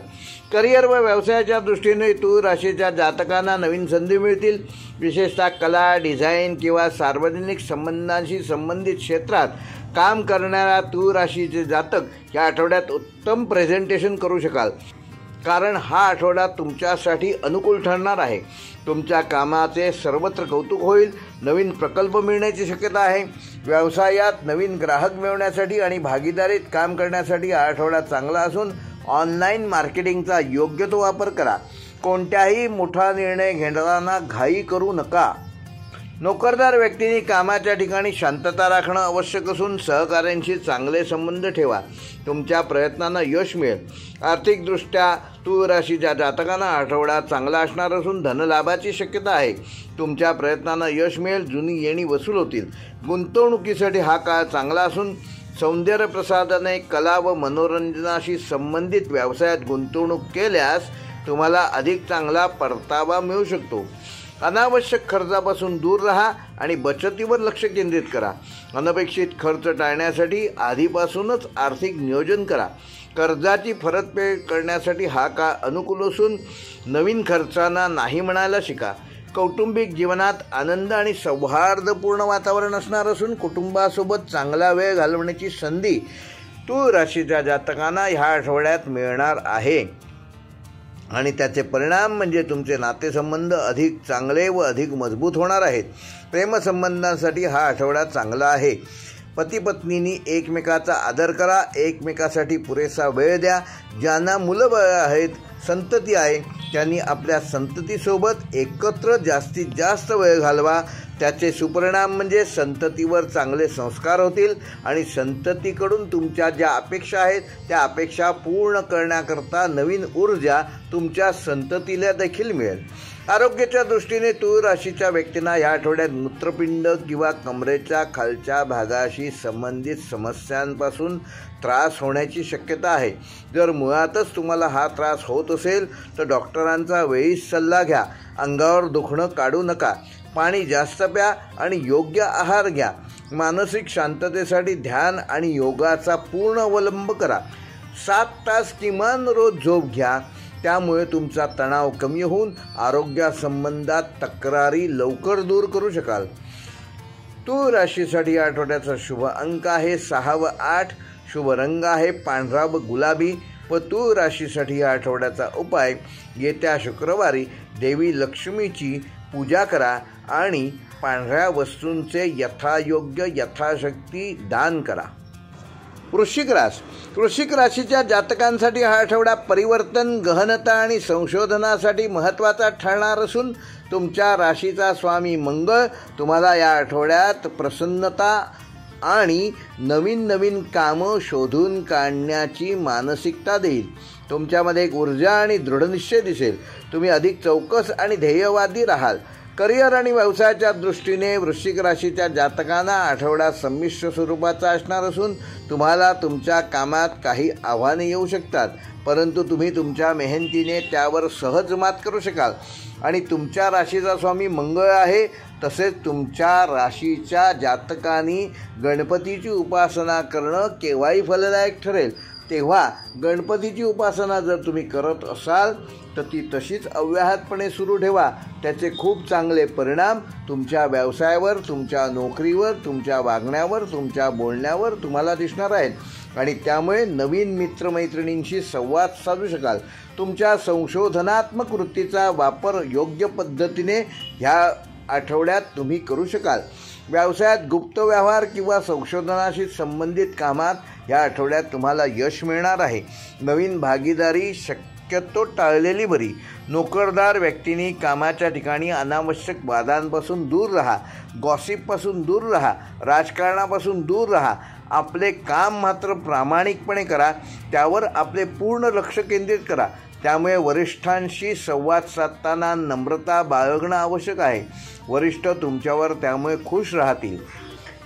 करिअर व व्यवसायाच्या दृष्टीने तूळ राशीच्या जातकांना नवीन संधी मिळतील. विशेषतः कला, डिझाईन किंवा सार्वजनिक संबंधांशी संबंधित क्षेत्रात काम करणाऱ्या तूळ राशीचे जातक या आठवड्यात उत्तम प्रेझेंटेशन करू शकाल, कारण हा आठवडा तुमच्यासाठी अनुकूल ठरणार आहे. तुमच्या कामाचे सर्वत्र कौतुक होईल. नवीन प्रकल्प मिळण्याची शक्यता आहे. व्यवसायात नवीन ग्राहक मिळवण्यासाठी आणि भागीदारीत काम करण्यासाठी हा आठवडा चांगला असून ऑनलाईन मार्केटिंगचा योग्य तो वापर करा. कोणत्याही मोठा निर्णय घेताना घाई करू नका. नोकरदार व्यक्तींनी कामाच्या ठिकाणी शांतता राखणं आवश्यक असून सहकाऱ्यांशी चांगले संबंध ठेवा. तुमच्या प्रयत्नांना यश मिळेल. आर्थिकदृष्ट्या तूळ राशीच्या जातकांना आठवडा चांगला असणार असून धनलाभाची शक्यता आहे. तुमच्या प्रयत्नांना यश मिळेल. जुनी येणी वसूल होतील. गुंतवणुकीसाठी हा काळ चांगला असून सौंदर्य प्रसाधने, कला व मनोरंजनाशी संबंधित व्यवसायात गुंतवणूक केल्यास तुम्हाला अधिक चांगला परतावा मिळू शकतो. अनावश्यक खर्चापासून दूर राहा आणि बचतीवर लक्ष केंद्रित करा. अनपेक्षित खर्च टाळण्यासाठी आधीपासूनच आर्थिक नियोजन करा. कर्जाची परतफेड करण्यासाठी हा काळ अनुकूल असून नवीन खर्चांना नाही म्हणायला शिका. कौटुंबिक जीवनात आनंद आणि सौहार्दपूर्ण वातावरण असणार असून कुटुंबासोबत चांगला वेळ घालवण्याची संधी तूळ राशीच्या जातकांना ह्या आठवड्यात मिळणार आहे. आणि त्याचे परिणाम म्हणजे तुमचे नातेसंबंध अधिक चांगले व अधिक मजबूत होणार आहेत. प्रेमसंबंधांसाठी हा आठवडा चांगला आहे. पती पत्नींनी एकमेकाचा आदर करा, एकमेकासाठी पुरेसा वेळ द्या. ज्यांना मुलं आहेत, संतती आहे, त्यांनी आपल्या संततीसोबत एकत्र जास्तीत जास्त वेळ घालवा. त्याचे सुपरिणाम म्हणजे संततीवर चांगले संस्कार होतील आणि संततीकडून तुमच्या ज्या अपेक्षा आहेत त्या अपेक्षा पूर्ण करण्याकरता नवीन ऊर्जा तुमच्या संततीला देखील मिळेल. आरोग्याच्या दृष्टीने तूळ राशीच्या व्यक्तींना या आठवड्यात मूत्रपिंड किंवा कमरेच्या खालच्या भागाशी संबंधित समस्यांपासून त्रास होण्याची शक्यता आहे. जर मुळातच तुम्हाला हा त्रास होत असेल तर डॉक्टरांचा वेळीच सल्ला घ्या. अंगावर दुखणं काढू नका. पाणी जास्त प्या आणि योग्य आहार घ्या. मानसिक शांततेसाठी ध्यान आणि योगाचा पूर्ण अवलंब करा. 7 तास किमान रोज झोप घ्या. त्यामुळे तुमचा तणाव कमी होऊन आरोग्यासंबंधात तक्रारी लवकर दूर करू शकाल. तूळ राशीसाठी या आठवड्याचा शुभ अंक आहे 6 व 8. शुभ रंग आहे पांढरा व गुलाबी. व तूळ राशीसाठी या आठवड्याचा उपाय, येत्या शुक्रवारी देवी लक्ष्मीची पूजा करा आणि पांढऱ्या वस्तूंचे यथायोग्य यथाशक्ती दान करा. वृश्चिक राशीच्या जातकांसाठी हा आठवडा परिवर्तन, गहनता आणि संशोधनासाठी महत्त्वाचा ठरणार असून तुमच्या राशीचा स्वामी मंगळ तुम्हाला या आठवड्यात प्रसन्नता आणि नवीन कामं शोधून काढण्याची मानसिकता देईल. तुमच्यामध्ये एक ऊर्जा आणि दृढनिश्चय दिसेल. तुम्ही अधिक चौकस आणि ध्येयवादी राहाल. करिअर आणि व्यवसायाच्या दृष्टीने वृश्चिक राशीच्या जातकांना आठवडा संमिश्र स्वरूपाचा असणार असून तुम्हाला तुमच्या कामात काही आव्हाने येऊ शकतात, परंतु तुम्ही तुमच्या मेहनतीने त्यावर सहज मात करू शकाल. आणि तुमच्या राशीचा स्वामी मंगळ आहे. तसेच तुमच्या राशीच्या जातकांनी गणपतीची उपासना करणं केव्हाही फलदायक ठरेल. तेव्हा गणपतीची उपासना जर तुम्ही करत असाल तर ती तशीच अव्याहतपणे सुरू ठेवा. त्याचे खूप चांगले परिणाम तुमच्या व्यवसायावर, तुमच्या नोकरीवर, तुमच्या वागण्यावर, तुमच्या बोलण्यावर तुम्हाला दिसणार आहेत आणि त्यामुळे नवीन मित्रमैत्रिणींशी संवाद साधू शकाल. तुमच्या संशोधनात्मक वृत्तीचा वापर योग्य पद्धतीने ह्या आठवड्यात तुम्ही करू शकाल. व्यवसायात गुप्त व्यवहार किंवा संशोधनाशी संबंधित कामात या आठवड्यात तुम्हाला यश मिळणार आहे. नवीन भागीदारी शक्यतो टाळलेली बरी. नोकरदार व्यक्तींनी कामाच्या ठिकाणी अनावश्यक वादांपासून दूर राहा. गॉसिपपासून दूर राहा. राजकारणापासून दूर राहा. आपले काम मात्र प्रामाणिकपणे करा. त्यावर आपले पूर्ण लक्ष केंद्रित करा. त्यामुळे वरिष्ठांशी संवाद साधताना नम्रता बाळगणं आवश्यक आहे. वरिष्ठ तुमच्यावर त्यामुळे खुश राहतील.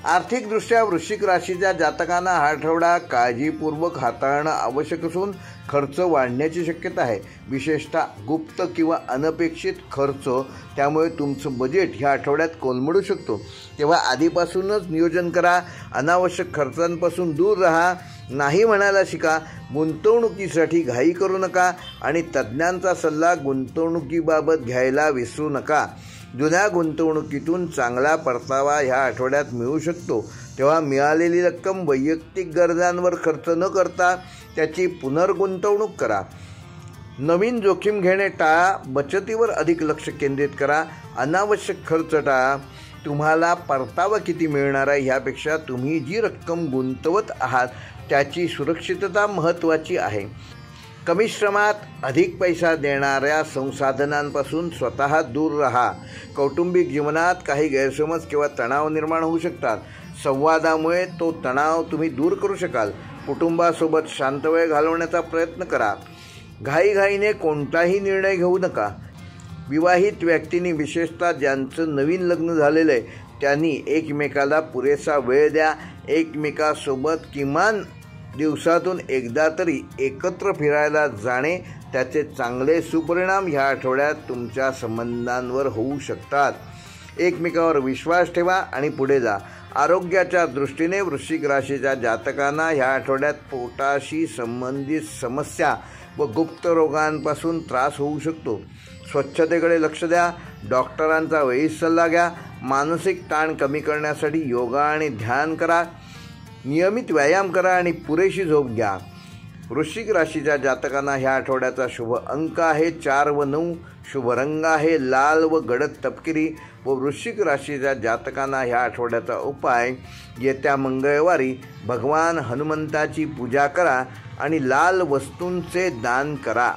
आर्थिकदृष्ट्या वृश्चिक राशीच्या जातकांना हा आठवडा काळजीपूर्वक हाताळणं आवश्यक असून खर्च वाढण्याची शक्यता आहे, विशेषतः गुप्त किंवा अनपेक्षित खर्च. त्यामुळे तुमचं बजेट ह्या आठवड्यात कोलमडू शकतो. तेव्हा आधीपासूनच नियोजन करा. अनावश्यक खर्चांपासून दूर राहा. नाही म्हणायला शिका. गुंतवणुकीसाठी घाई करू नका आणि तज्ज्ञांचा सल्ला गुंतवणुकीबाबत घ्यायला विसरू नका. जुन्या गुंतवणुकीतून चांगला परतावा ह्या आठवड्यात मिळू शकतो. तेव्हा मिळालेली रक्कम वैयक्तिक गरजांवर खर्च न करता त्याची पुनर्गुंतवणूक करा. नवीन जोखीम घेणे टाळा. बचतीवर अधिक लक्ष केंद्रित करा. अनावश्यक खर्च टाळा. तुम्हाला परतावा किती मिळणार आहे ह्यापेक्षा तुम्ही जी रक्कम गुंतवत आहात त्याची सुरक्षितता महत्त्वाची आहे. कमी श्रमात अधिक पैसा देणाऱ्या संसाधनांपासून स्वतः दूर राहा. कौटुंबिक जीवनात काही गैरसमज किंवा तणाव निर्माण होऊ शकतात. संवादामुळे तो तणाव तुम्ही दूर करू शकाल. कुटुंबासोबत शांत वेळ घालवण्याचा प्रयत्न करा. घाईघाईने कोणताही निर्णय घेऊ नका. विवाहित व्यक्तींनी, विशेषतः ज्यांचं नवीन लग्न झालेलं आहे, त्यांनी एकमेकाला पुरेसा वेळ द्या. एकमेकासोबत किमान दिवसातून एकदा तरी एकत्र फिरायला जाणे, त्याचे चांगले सुपरिणाम ह्या आठवड्यात तुमच्या संबंधांवर होऊ शकतात. एकमेकावर विश्वास ठेवा आणि पुढे जा. आरोग्याच्या दृष्टीने वृश्चिक राशीच्या जातकांना ह्या आठवड्यात पोटाशी संबंधित समस्या व गुप्त रोगांपासून त्रास होऊ शकतो. स्वच्छतेकडे लक्ष द्या. डॉक्टरांचा वेळीच सल्ला घ्या. मानसिक ताण कमी करण्यासाठी योगा आणि ध्यान करा. नियमित व्यायाम करा आणि पुरेशी झोप घ्या. वृश्चिक राशीच्या जातकांना ह्या आठवड्याचा शुभ अंक आहे 4 व 9. शुभ रंग आहे लाल व गडद तपकिरी. व वृश्चिक राशीच्या जातकांना ह्या आठवड्याचा उपाय, येत्या मंगळवारी भगवान हनुमंताची पूजा करा आणि लाल वस्तूंचे दान करा.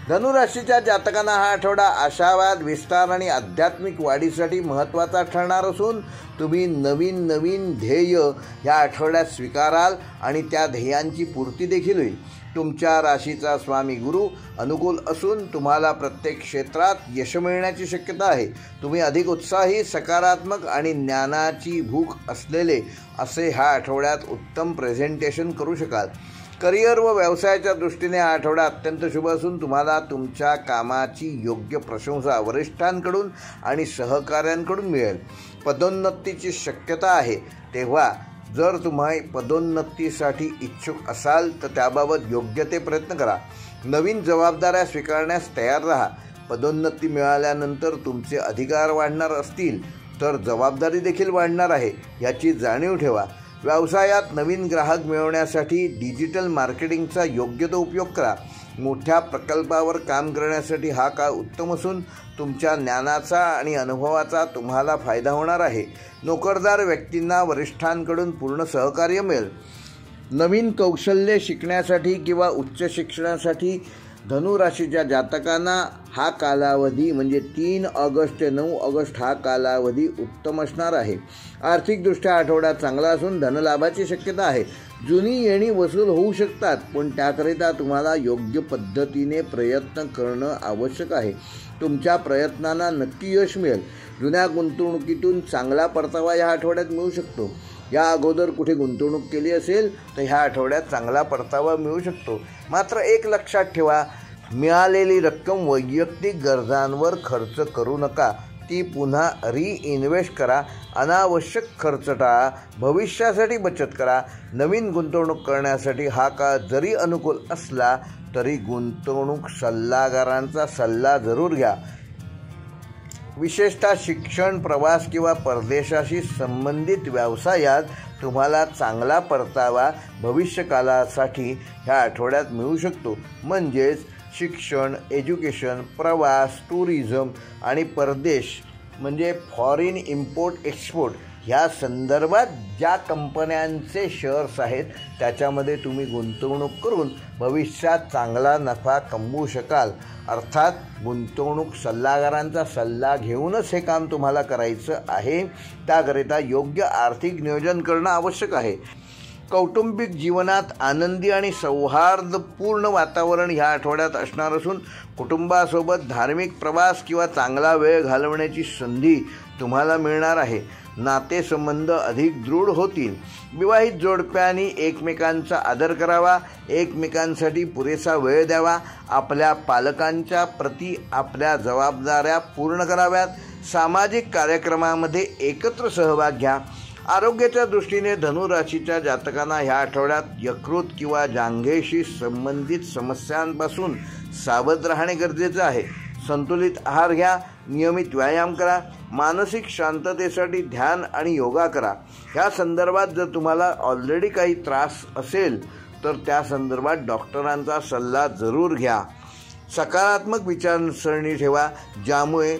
धनुराशीच्या जातकांना हा आठवडा आशावाद, विस्तार आणि आध्यात्मिक वाढीसाठी महत्त्वाचा ठरणार असून तुम्ही नवीन ध्येय ह्या आठवड्यात स्वीकाराल आणि त्या ध्येयांची पूर्ती देखील होईल. तुमच्या राशीचा स्वामी गुरु अनुकूल असून तुम्हाला प्रत्येक क्षेत्रात यश मिळण्याची शक्यता आहे. तुम्ही अधिक उत्साही, सकारात्मक आणि ज्ञानाची भूक असलेले असे ह्या आठवड्यात उत्तम प्रेझेंटेशन करू शकाल. करिअर व व्यवसायाच्या दृष्टीने हा आठवडा अत्यंत शुभ असून तुम्हाला तुमच्या कामाची योग्य प्रशंसा वरिष्ठांकडून आणि सहकाऱ्यांकडून मिळेल. पदोन्नतीची शक्यता आहे, तेव्हा जर तुम्ही पदोन्नतीसाठी इच्छुक असाल तर त्याबाबत योग्य ते प्रयत्न करा. नवीन जबाबदाऱ्या स्वीकारण्यास तयार राहा. पदोन्नती मिळाल्यानंतर तुमचे अधिकार वाढणार असतील तर जबाबदारी देखील वाढणार आहे, याची जाणीव ठेवा. व्यवसायात नवीन ग्राहक मिळवण्यासाठी डिजिटल मार्केटिंगचा योग्य तो उपयोग करा. मोठ्या प्रकल्पावर काम करण्यासाठी हा काळ उत्तम असून तुमच्या ज्ञानाचा आणि अनुभवाचा तुम्हाला फायदा होणार आहे. नोकरदार व्यक्तींना वरिष्ठांकडून पूर्ण सहकार्य मिळेल. नवीन कौशल्ये शिकण्यासाठी किंवा उच्च शिक्षणासाठी धनुराशीच्या जातकांना हा कालावधी म्हणजे 3 ऑगस्ट ते 9 ऑगस्ट हा कालावधी उत्तम असणार आहे. आर्थिकदृष्ट्या आठवडा चांगला असून धनलाभाची शक्यता आहे. जुनी येणी वसूल होऊ शकतात, पण त्याकरिता तुम्हाला योग्य पद्धतीने प्रयत्न करणं आवश्यक आहे. तुमच्या प्रयत्नांना नक्की यश मिळेल. जुन्या गुंतवणुकीतून चांगला परतावा या आठवड्यात मिळू शकतो. या अगोदर कुठे गुंतवणूक केली असेल तर ह्या आठवड्यात चांगला परतावा मिळू शकतो. मात्र एक लक्षात ठेवा, मिळालेली रक्कम वैयक्तिक गरजांवर खर्च करू नका. ती पुन्हा रिइन्व्हेस्ट करा. अनावश्यक खर्च टाळा. भविष्यासाठी बचत करा. नवीन गुंतवणूक करण्यासाठी हा काळ जरी अनुकूल असला तरी गुंतवणूक सल्लागारांचा सल्ला जरूर घ्या. विशेषतः शिक्षण, प्रवास किंवा परदेशाशी संबंधित व्यवसायात तुम्हाला चांगला परतावा भविष्यकालासाठी ह्या आठवड्यात मिळू शकतो. म्हणजेच शिक्षण, एज्युकेशन, प्रवास, टुरिझम आणि परदेश म्हणजे फॉरेन इम्पोर्ट एक्सपोर्ट ह्या संदर्भात ज्या कंपन्यांचे शेअर्स आहेत त्याच्यामध्ये तुम्ही गुंतवणूक करून भविष्यात चांगला नफा कमवू शकाल. अर्थात गुंतवणूक सल्लागारांचा सल्ला घेऊनच हे काम तुम्हाला करायचं आहे. त्याकरिता योग्य आर्थिक नियोजन करणं आवश्यक आहे. कौटुंबिक जीवनात आनंदी आणि सौहार्दपूर्ण वातावरण ह्या आठवड्यात असणार असून कुटुंबासोबत धार्मिक प्रवास किंवा चांगला वेळ घालवण्याची संधी तुम्हाला मिळणार आहे. नातेसंबंध अधिक दृढ होतील. विवाहित जोडप्यांनी एकमेकांचा आदर करावा. एकमेकांसाठी पुरेसा वेळ द्यावा. आपल्या पालकांच्या प्रती आपल्या जबाबदाऱ्या पूर्ण कराव्यात. सामाजिक कार्यक्रमामध्ये एकत्र सहभाग घ्या. आरोग्याच्या दृष्टीने धनुराशीच्या जातकांना ह्या आठवड्यात यकृत किंवा जांघेशी संबंधित समस्यांपासून सावध राहणे गरजेचे आहे. संतुलित आहार घ्या. नियमित व्यायाम करा. मानसिक शांततेसाठी ध्यान आणि योगा करा. ह्या संदर्भात जर तुम्हाला ऑलरेडी काही त्रास असेल तर त्या संदर्भात डॉक्टरांचा सल्ला जरूर घ्या. सकारात्मक विचारसरणी ठेवा, ज्यामुळे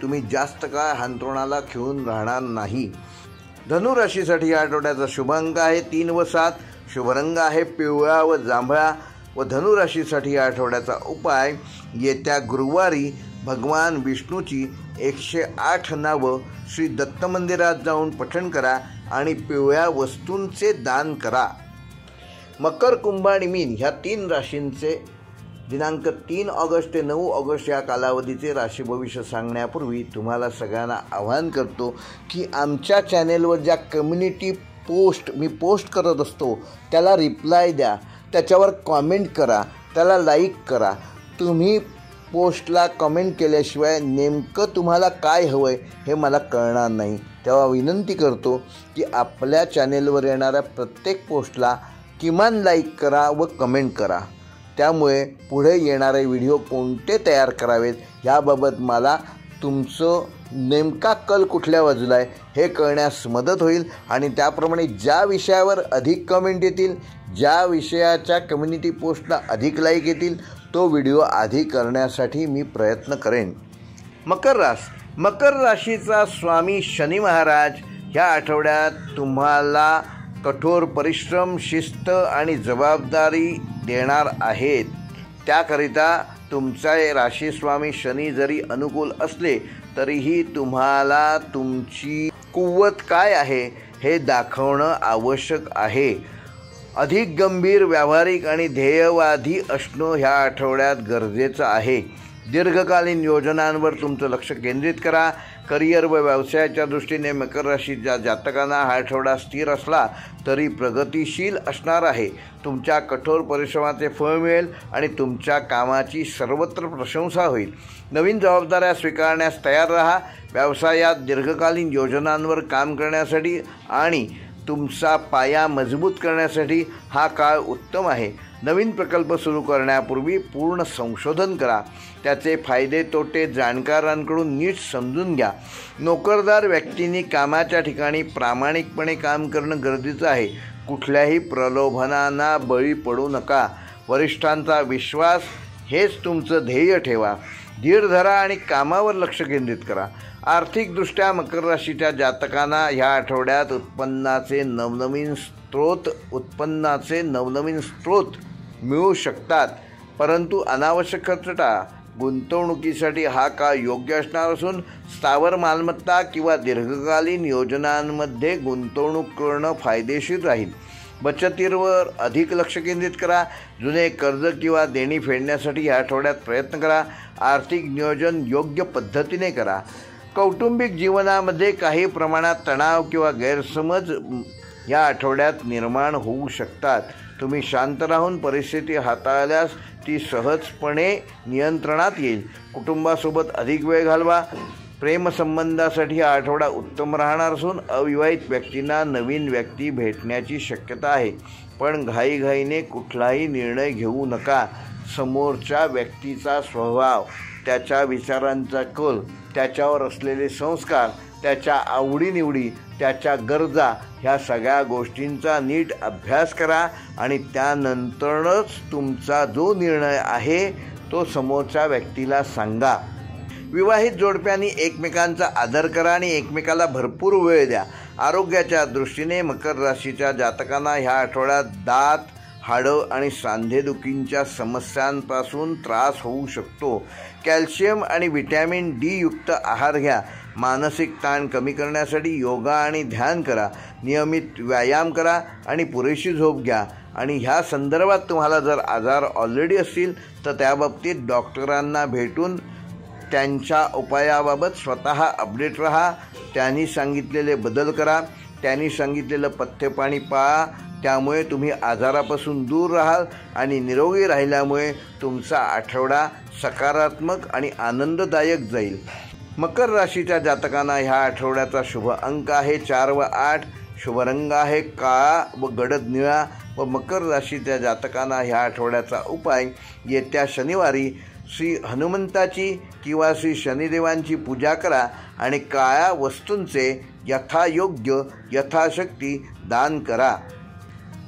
तुम्ही जास्त काळ हांतरुणाला खिळून राहणार नाही. धनुराशीसाठी या आठवड्याचा शुभ अंक आहे 3 व 7. शुभ रंग आहे पिवळा व जांभळा. व धनुराशीसाठी या आठवड्याचा उपाय, येत्या गुरुवारी भगवान विष्णूची 108 नावं श्री दत्त मंदिरात जाऊन पठण करा आणि पिवळ्या वस्तूंचे दान करा. मकर, कुंभ आणि मीन ह्या 3 राशींचे दिनांक 3 ऑगस्ट ते 9 ऑगस्ट या कालावधीचे राशी भविष्य सांगण्यापूर्वी तुम्हाला सगळ्यांना आवाहन करतो की आमच्या चॅनेलवर ज्या कम्युनिटी पोस्ट मी पोस्ट करत असतो त्याला रिप्लाय द्या. त्याच्यावर कॉमेंट करा. त्याला लाईक करा. तुम्ही पोस्टला कमेंट केल्याशिवाय नेमकं तुम्हाला काय हवं आहे हे मला कळणार नाही. तेव्हा विनंती करतो की आपल्या चॅनेलवर येणाऱ्या प्रत्येक पोस्टला किमान लाईक करा व कमेंट करा. त्यामुळे पुढे येणारे व्हिडिओ कोणते तयार करावेत याबाबत मला तुमचं नेमका कल कुठल्या बाजूला आहे हे कळण्यास मदत होईल आणि त्याप्रमाणे ज्या विषयावर अधिक कमेंट येतील, ज्या विषयाच्या कम्युनिटी पोस्टला अधिक लाईक येतील तो व्हिडिओ आधी करण्यासाठी मी प्रयत्न करेन. मकर राशीचा स्वामी शनी महाराज ह्या आठवड्यात तुम्हाला कठोर परिश्रम, शिस्त आणि जबाबदारी देणार आहेत. त्याकरिता तुमचे राशीस्वामी शनी जरी अनुकूल असले तरीही तुम्हाला तुमची कुवत काय आहे हे दाखवणं आवश्यक आहे. अधिक गंभीर, व्यावहारिक आणि ध्येयवादी असणं ह्या आठवड्यात गरजेचं आहे. दीर्घकालीन योजनांवर तुमचं लक्ष केंद्रित करा. करिअर व व्यवसायाच्या दृष्टीने मकर राशीच्या जातकांना हा आठवडा स्थिर असला तरी प्रगतिशील असणार आहे. तुमच्या कठोर परिश्रमाचे फळ मिळेल आणि तुमच्या कामाची सर्वत्र प्रशंसा होईल. नवीन जबाबदाऱ्या स्वीकारण्यास तयार राहा. व्यवसायात दीर्घकालीन योजनांवर काम करण्यासाठी आणि तुमचा पाया मजबूत करण्यासाठी हा काळ उत्तम आहे. नवीन प्रकल्प सुरू करण्यापूर्वी पूर्ण संशोधन करा. त्याचे फायदे तोटे जाणकारांकडून नीट समजून घ्या. नोकरदार व्यक्तींनी कामाच्या ठिकाणी प्रामाणिकपणे काम करणं गरजेचं आहे. कुठल्याही प्रलोभनांना बळी पडू नका. वरिष्ठांचा विश्वास हेच तुमचं ध्येय ठेवा. धीर धरा आणि कामावर लक्ष केंद्रित करा. आर्थिकदृष्ट्या मकर राशीच्या जातकांना ह्या आठवड्यात उत्पन्नाचे नवनवीन स्रोत मिळू शकतात, परंतु अनावश्यक खर्च टाळा. गुंतवणुकीसाठी हा काळ योग्य असणार असून स्थावर मालमत्ता किंवा दीर्घकालीन योजनांमध्ये गुंतवणूक करणं फायदेशीर राहील. बचतीवर अधिक लक्ष केंद्रित करा. जुने कर्ज किंवा देणी फेडण्यासाठी या आठवड्यात प्रयत्न करा. आर्थिक नियोजन योग्य पद्धतीने करा. कौटुंबिक जीवनामध्ये काही प्रमाणात तणाव किंवा गैरसमज या आठवड्यात निर्माण होऊ शकतात. तुम्ही शांत राहून परिस्थिती हाताळल्यास ती सहजपणे नियंत्रणात येईल. कुटुंबासोबत अधिक वेळ घालवा. प्रेमसंबंधासाठी हा आठवडा उत्तम राहणार असून अविवाहित व्यक्तींना नवीन व्यक्ती भेटण्याची शक्यता आहे. पण घाईघाईने कुठलाही निर्णय घेऊ नका. समोरच्या व्यक्तीचा स्वभाव, त्याच्या विचारांचा कल, त्याच्यावर असलेले संस्कार, त्याच्या आवडीनिवडी, त्याच्या गरजा ह्या सगळ्या गोष्टींचा नीट अभ्यास करा आणि त्यानंतरच तुमचा जो निर्णय आहे तो समोरच्या व्यक्तीला सांगा. विवाहित जोडप्यांनी एकमेकांचा आदर करा आणि एकमेकाला भरपूर वेळ द्या. आरोग्याच्या दृष्टीने मकर राशीच्या जातकांना ह्या आठवड्यात दात, हाडं आणि सांधेदुखींच्या समस्यांपासून त्रास होऊ शकतो. कॅल्शियम आणि व्हिटॅमिन डी युक्त आहार घ्या. मानसिक ताण कमी करण्यासाठी योगा आणि ध्यान करा. नियमित व्यायाम करा आणि पुरेशी झोप घ्या. आणि ह्या संदर्भात तुम्हाला जर आजार ऑलरेडी असतील तर त्याबाबतीत डॉक्टरांना भेटून त्यांच्या उपायाबाबत स्वतः अपडेट राहा. त्यांनी सांगितलेले बदल करा. त्यांनी सांगितलेलं पथ्यपाणी पाळा. त्यामुळे तुम्ही आजारापासून दूर राहाल आणि निरोगी राहिल्यामुळे तुमचा आठवडा सकारात्मक आणि आनंददायक जाईल. मकर राशीच्या जातकांना ह्या आठवड्याचा शुभ अंक आहे 4 व 8. शुभ रंग आहे काळा व गडद निळा. व मकर राशीच्या जातकांना ह्या आठवड्याचा उपाय येत्या शनिवारी श्री हनुमंताची किंवा श्री शनिदेवांची पूजा करा आणि काळ्या वस्तूंचे यथायोग्य यथाशक्ती दान करा.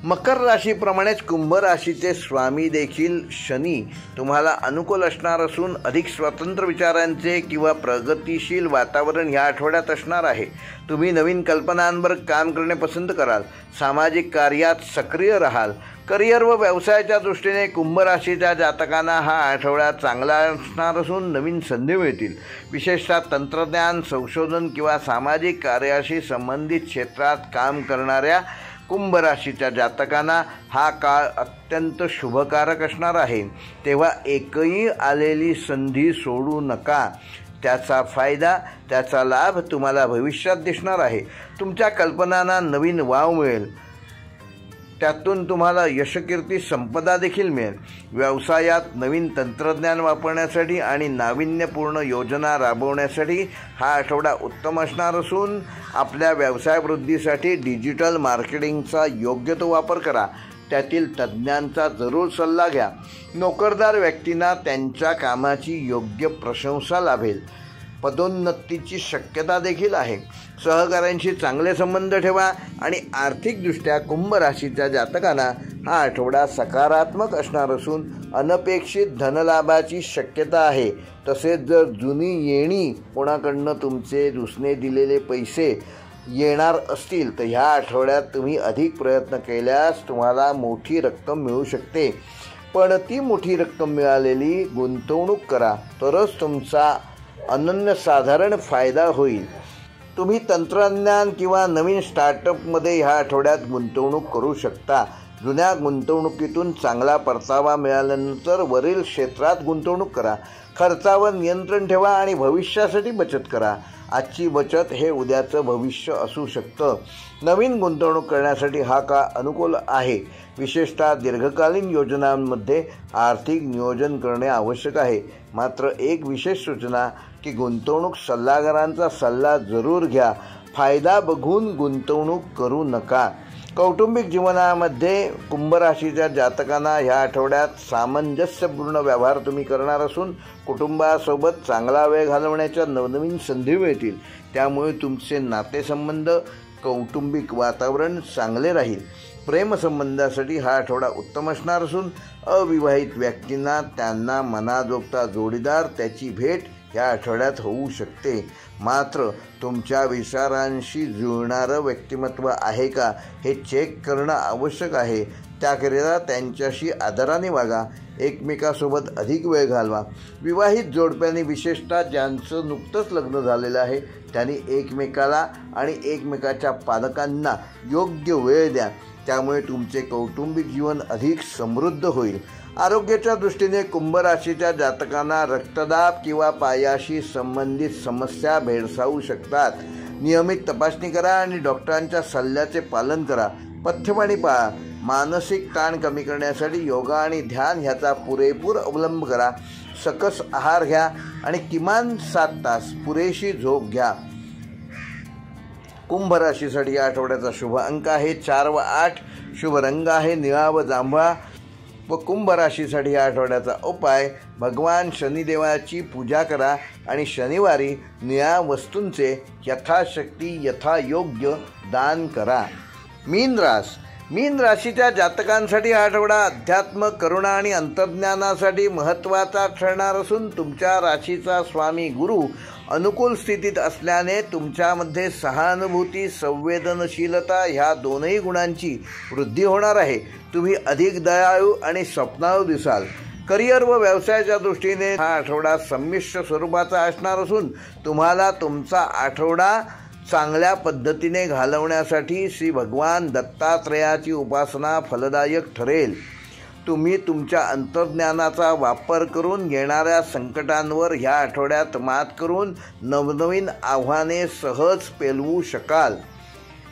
मकर राशीप्रमाणेच कुंभ राशीचे स्वामी देखील शनी तुम्हाला अनुकूल असणार असून अधिक स्वतंत्र विचारांचे किंवा प्रगतिशील वातावरण ह्या आठवड्यात असणार आहे. तुम्ही नवीन कल्पनांवर काम करणे पसंत कराल. सामाजिक कार्यात सक्रिय राहाल. करिअर व व्यवसायाच्या दृष्टीने कुंभ राशीच्या जातकांना हा आठवडा चांगला असणार असून नवीन संधी मिळतील. विशेषतः तंत्रज्ञान, संशोधन किंवा सामाजिक कार्याशी संबंधित क्षेत्रात काम करणाऱ्या कुंभ राशीच्या जातकांना हा काळ अत्यंत शुभकारक असणार आहे. तेव्हा एकही आलेली संधी सोडू नका. त्याचा फायदा, त्याचा लाभ तुम्हाला भविष्यात दिसणार आहे. तुमच्या कल्पनांना नवीन वाव मिळेल. त्यातून तुम्हाला यशकीर्ती, संपदा देखील मिळेल. व्यवसायात नवीन तंत्रज्ञान वापरण्यासाठी आणि नाविन्यपूर्ण योजना राबवण्यासाठी हा आठवडा उत्तम असणार असून आपल्या व्यवसाय वृद्धीसाठी डिजिटल मार्केटिंगचा योग्य तो वापर करा. त्यातील तज्ज्ञांचा जरूर सल्ला घ्या. नोकरदार व्यक्तींना त्यांच्या कामाची योग्य प्रशंसा लाभेल. पदोन्नतीची शक्यता देखील आहे. सहकाऱ्यांशी चांगले संबंध ठेवा आणि आर्थिकदृष्ट्या कुंभ राशीच्या जातकांना हा आठवडा सकारात्मक असणार असून अनपेक्षित धनलाभाची शक्यता आहे. तसेच जर जुनी येणी कोणाकडनं तुमचे उसने दिलेले पैसे येणार असतील तर ह्या आठवड्यात तुम्ही अधिक प्रयत्न केल्यास तुम्हाला मोठी रक्कम मिळू शकते. पण ती मोठी रक्कम मिळालेली गुंतवणूक करा तरच तुमचा अनन्यसाधारण फायदा होईल. तुम्ही तंत्रज्ञान किंवा नवीन स्टार्टअपमध्ये ह्या आठवड्यात गुंतवणूक करू शकता. जुन्या गुंतवणुकीतून चांगला परतावा मिळाल्यानंतर वरील क्षेत्रात गुंतवणूक करा. खर्चावर नियंत्रण ठेवा आणि भविष्यासाठी बचत करा. आजची बचत हे उद्याचं भविष्य असू शकतं. नवीन गुंतवणूक करण्यासाठी हा काळ अनुकूल आहे. विशेषतः दीर्घकालीन योजनांमध्ये आर्थिक नियोजन करणे आवश्यक आहे. मात्र एक विशेष सूचना की गुंतवणूक सल्लागारांचा सल्ला जरूर घ्या. फायदा बघून गुंतवणूक करू नका. कौटुंबिक जीवनामध्ये कुंभ राशीच्या जातकांना ह्या आठवड्यात सामंजस्यपूर्ण व्यवहार तुम्ही करणार असून कुटुंबासोबत चांगला वेळ घालवण्याच्या नवनवीन संधी मिळतील. त्यामुळे तुमचे नातेसंबंध कौटुंबिक वातावरण चांगले राहील. प्रेमसंबंधासाठी हा आठवडा उत्तम असणार असून अविवाहित व्यक्तींना त्यांना मनाजोगता जोडीदार त्याची भेट या आठवड्यात होऊ शकते. मात्र तुमच्या विचारांशी जुळणारं व्यक्तिमत्व आहे का हे चेक करणं आवश्यक आहे. त्याकरिता त्यांच्याशी आदराने वागा. एकमेकासोबत अधिक वेळ घालवा. विवाहित जोडप्यांनी विशेषतः ज्यांचं नुकतंच लग्न झालेलं आहे त्यांनी एकमेकाला आणि एकमेकाच्या पालकांना योग्य वेळ द्या. त्यामुळे तुमचे कौटुंबिक जीवन अधिक समृद्ध होईल. आरोग्याच्या दृष्टीने कुंभ राशीच्या जातकांना रक्तदाब किंवा पायाशी संबंधित समस्या भेडसावू शकतात. नियमित तपासणी करा आणि डॉक्टरांच्या सल्ल्याचे पालन करा. पथ्यपाणी पाळा. मानसिक ताण कमी करण्यासाठी योगा आणि ध्यान ह्याचा पुरेपूर अवलंब करा. सकस आहार घ्या आणि किमान 7 तास पुरेशी झोप घ्या. कुंभ राशीसाठी या आठवड्याचा शुभ अंक आहे 4 व 8. शुभ रंग आहे निळा व जांभळा. व कुंभ राशीसाठी या आठवड्याचा उपाय भगवान शनिदेवाची पूजा करा आणि शनिवारी निळ्या वस्तूंचे यथाशक्ती यथायोग्य दान करा. मीन राशीच्या जातकांसाठी हा आठवडा अध्यात्म, करुणा आणि अंतर्ज्ञानासाठी महत्त्वाचा ठरणार असून तुमच्या राशीचा स्वामी गुरु अनुकूल स्थितीत असल्याने तुमच्यामध्ये सहानुभूती, संवेदनशीलता ह्या दोनही गुणांची वृद्धी होणार आहे. तुम्ही अधिक दयाळू आणि स्वप्नाळू दिसाल. करिअर व व्यवसायाच्या दृष्टीने हा आठवडा संमिश्र स्वरूपाचा असणार असून तुम्हाला तुमचा आठवडा चांगल्या पद्धतीने घालवण्यासाठी श्री भगवान दत्तात्रेयाची उपासना फलदायक ठरेल. तुम्ही तुमच्या अंतर्ज्ञानाचा वापर करून येणाऱ्या संकटांवर ह्या आठवड्यात मात करून नवनवीन आव्हाने सहज पेलवू शकाल.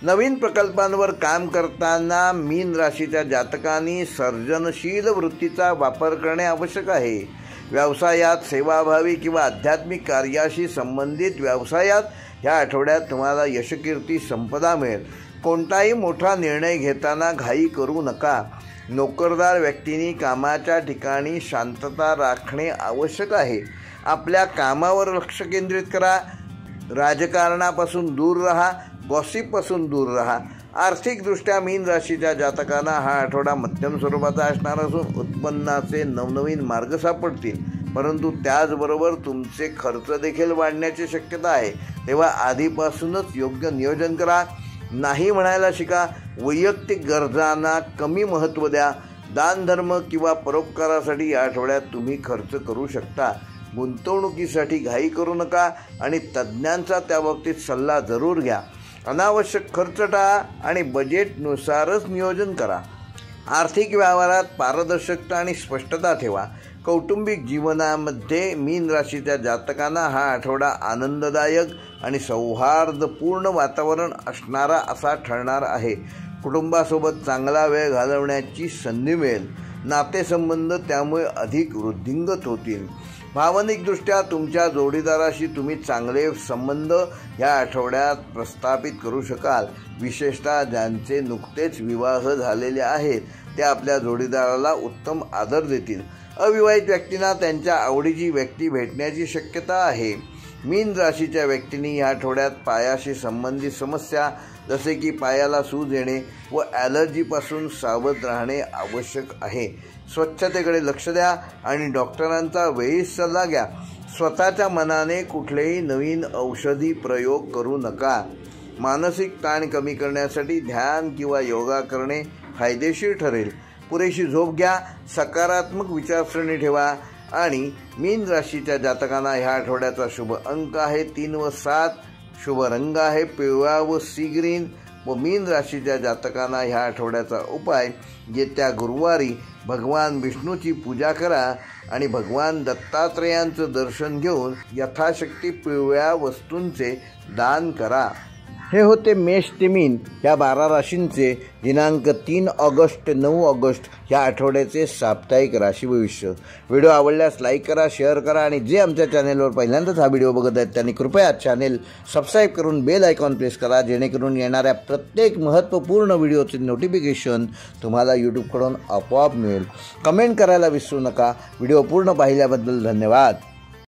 नवीन प्रकल्पांवर काम करताना मीन राशीच्या जातकांनी सर्जनशील वृत्तीचा वापर करणे आवश्यक आहे. व्यवसायात, सेवाभावी किंवा आध्यात्मिक कार्याशी संबंधित व्यवसायात ह्या आठवड्यात तुम्हाला यशकीर्ती संपदा मिळेल. कोणताही मोठा निर्णय घेताना घाई करू नका. नोकरदार व्यक्तींनी कामाच्या ठिकाणी शांतता राखणे आवश्यक आहे. आपल्या कामावर लक्ष केंद्रित करा. राजकारणापासून दूर राहा. गॉसिपपासून दूर राहा. आर्थिकदृष्ट्या मीन राशीच्या जातकांना हा आठवडा मध्यम स्वरूपाचा असणार असून उत्पन्नाचे नवनवीन मार्ग सापडतील. परंतु त्याचबरोबर तुमचे खर्च देखील वाढण्याची शक्यता आहे. तेव्हा आधीपासूनच योग्य नियोजन करा. नाही म्हणायला शिका. वैयक्तिक गरजांना कमी महत्त्व द्या. दानधर्म किंवा परोपकारासाठी या आठवड्यात तुम्ही खर्च करू शकता. गुंतवणुकीसाठी घाई करू नका आणि तज्ज्ञांचा त्याबाबतीत सल्ला जरूर घ्या. अनावश्यक खर्च टाळा आणि बजेटनुसारच नियोजन करा. आर्थिक व्यवहारात पारदर्शकता आणि स्पष्टता ठेवा. कौटुंबिक जीवनामध्ये मीन राशीच्या जातकांना हा आठवडा आनंददायक आणि सौहार्दपूर्ण वातावरण असणारा असा ठरणार आहे. कुटुंबासोबत चांगला वेळ घालवण्याची संधी मिळेल. नातेसंबंध त्यामुळे अधिक वृद्धिंगत होतील. भावनिकदृष्ट्या तुमच्या जोडीदाराशी तुम्ही चांगले संबंध या आठवड्यात प्रस्थापित करू शकाल. विशेषतः ज्यांचे नुकतेच विवाह झालेले आहेत ते आपल्या जोडीदाराला उत्तम आदर देतील. अविवाहित व्यक्तींना त्यांच्या आवडीची व्यक्ती भेटण्याची शक्यता आहे. मीन राशीच्या व्यक्तींनी या आठवड्यात पायाशी संबंधित समस्या जसे की पायाला सूज येणे व ॲलर्जीपासून सावध राहणे आवश्यक आहे। स्वच्छतेकडे लक्ष द्या आणि डॉक्टरांचा वेळीच सल्ला घ्या। स्वतःच्या मनाने कुठलेही नवीन औषधी प्रयोग करू नका। मानसिक ताण कमी करण्यासाठी ध्यान किंवा योगा करणे फायदेशीर ठरेल। पुरेशी झोप घ्या, सकारात्मक विचारसरणी ठेवा आणि मीन राशीच्या जातकांना ह्या आठवड्याचा शुभ अंक आहे 3 व 7, शुभ रंग आहे पिवळा व सी ग्रीन व मीन राशीच्या जातकांना ह्या आठवड्याचा उपाय येत्या गुरुवारी भगवान विष्णूची पूजा करा आणि भगवान दत्तात्रेयांचं दर्शन घेऊन यथाशक्ती पिवळ्या वस्तूंचे दान करा। हे होते मेष ते मीन या 12 राशींचे दिनांक 3 ऑगस्ट ते 9 ऑगस्ट या आठवड्याचे साप्ताहिक राशी भविष्य। व्हिडिओ आवडल्यास लाईक करा, शेअर करा आणि जे आमच्या चॅनेलवर पहिल्यांदाच हा व्हिडिओ बघत आहेत त्यांनी कृपया चॅनेल सबस्क्राईब करून बेल आयकॉन प्रेस करा, जेणेकरून येणाऱ्या प्रत्येक महत्त्वपूर्ण व्हिडिओचे नोटिफिकेशन तुम्हाला यूट्यूबकडून आपोआप मिळेल। कमेंट करायला विसरू नका। व्हिडिओ पूर्ण पाहिल्याबद्दल धन्यवाद।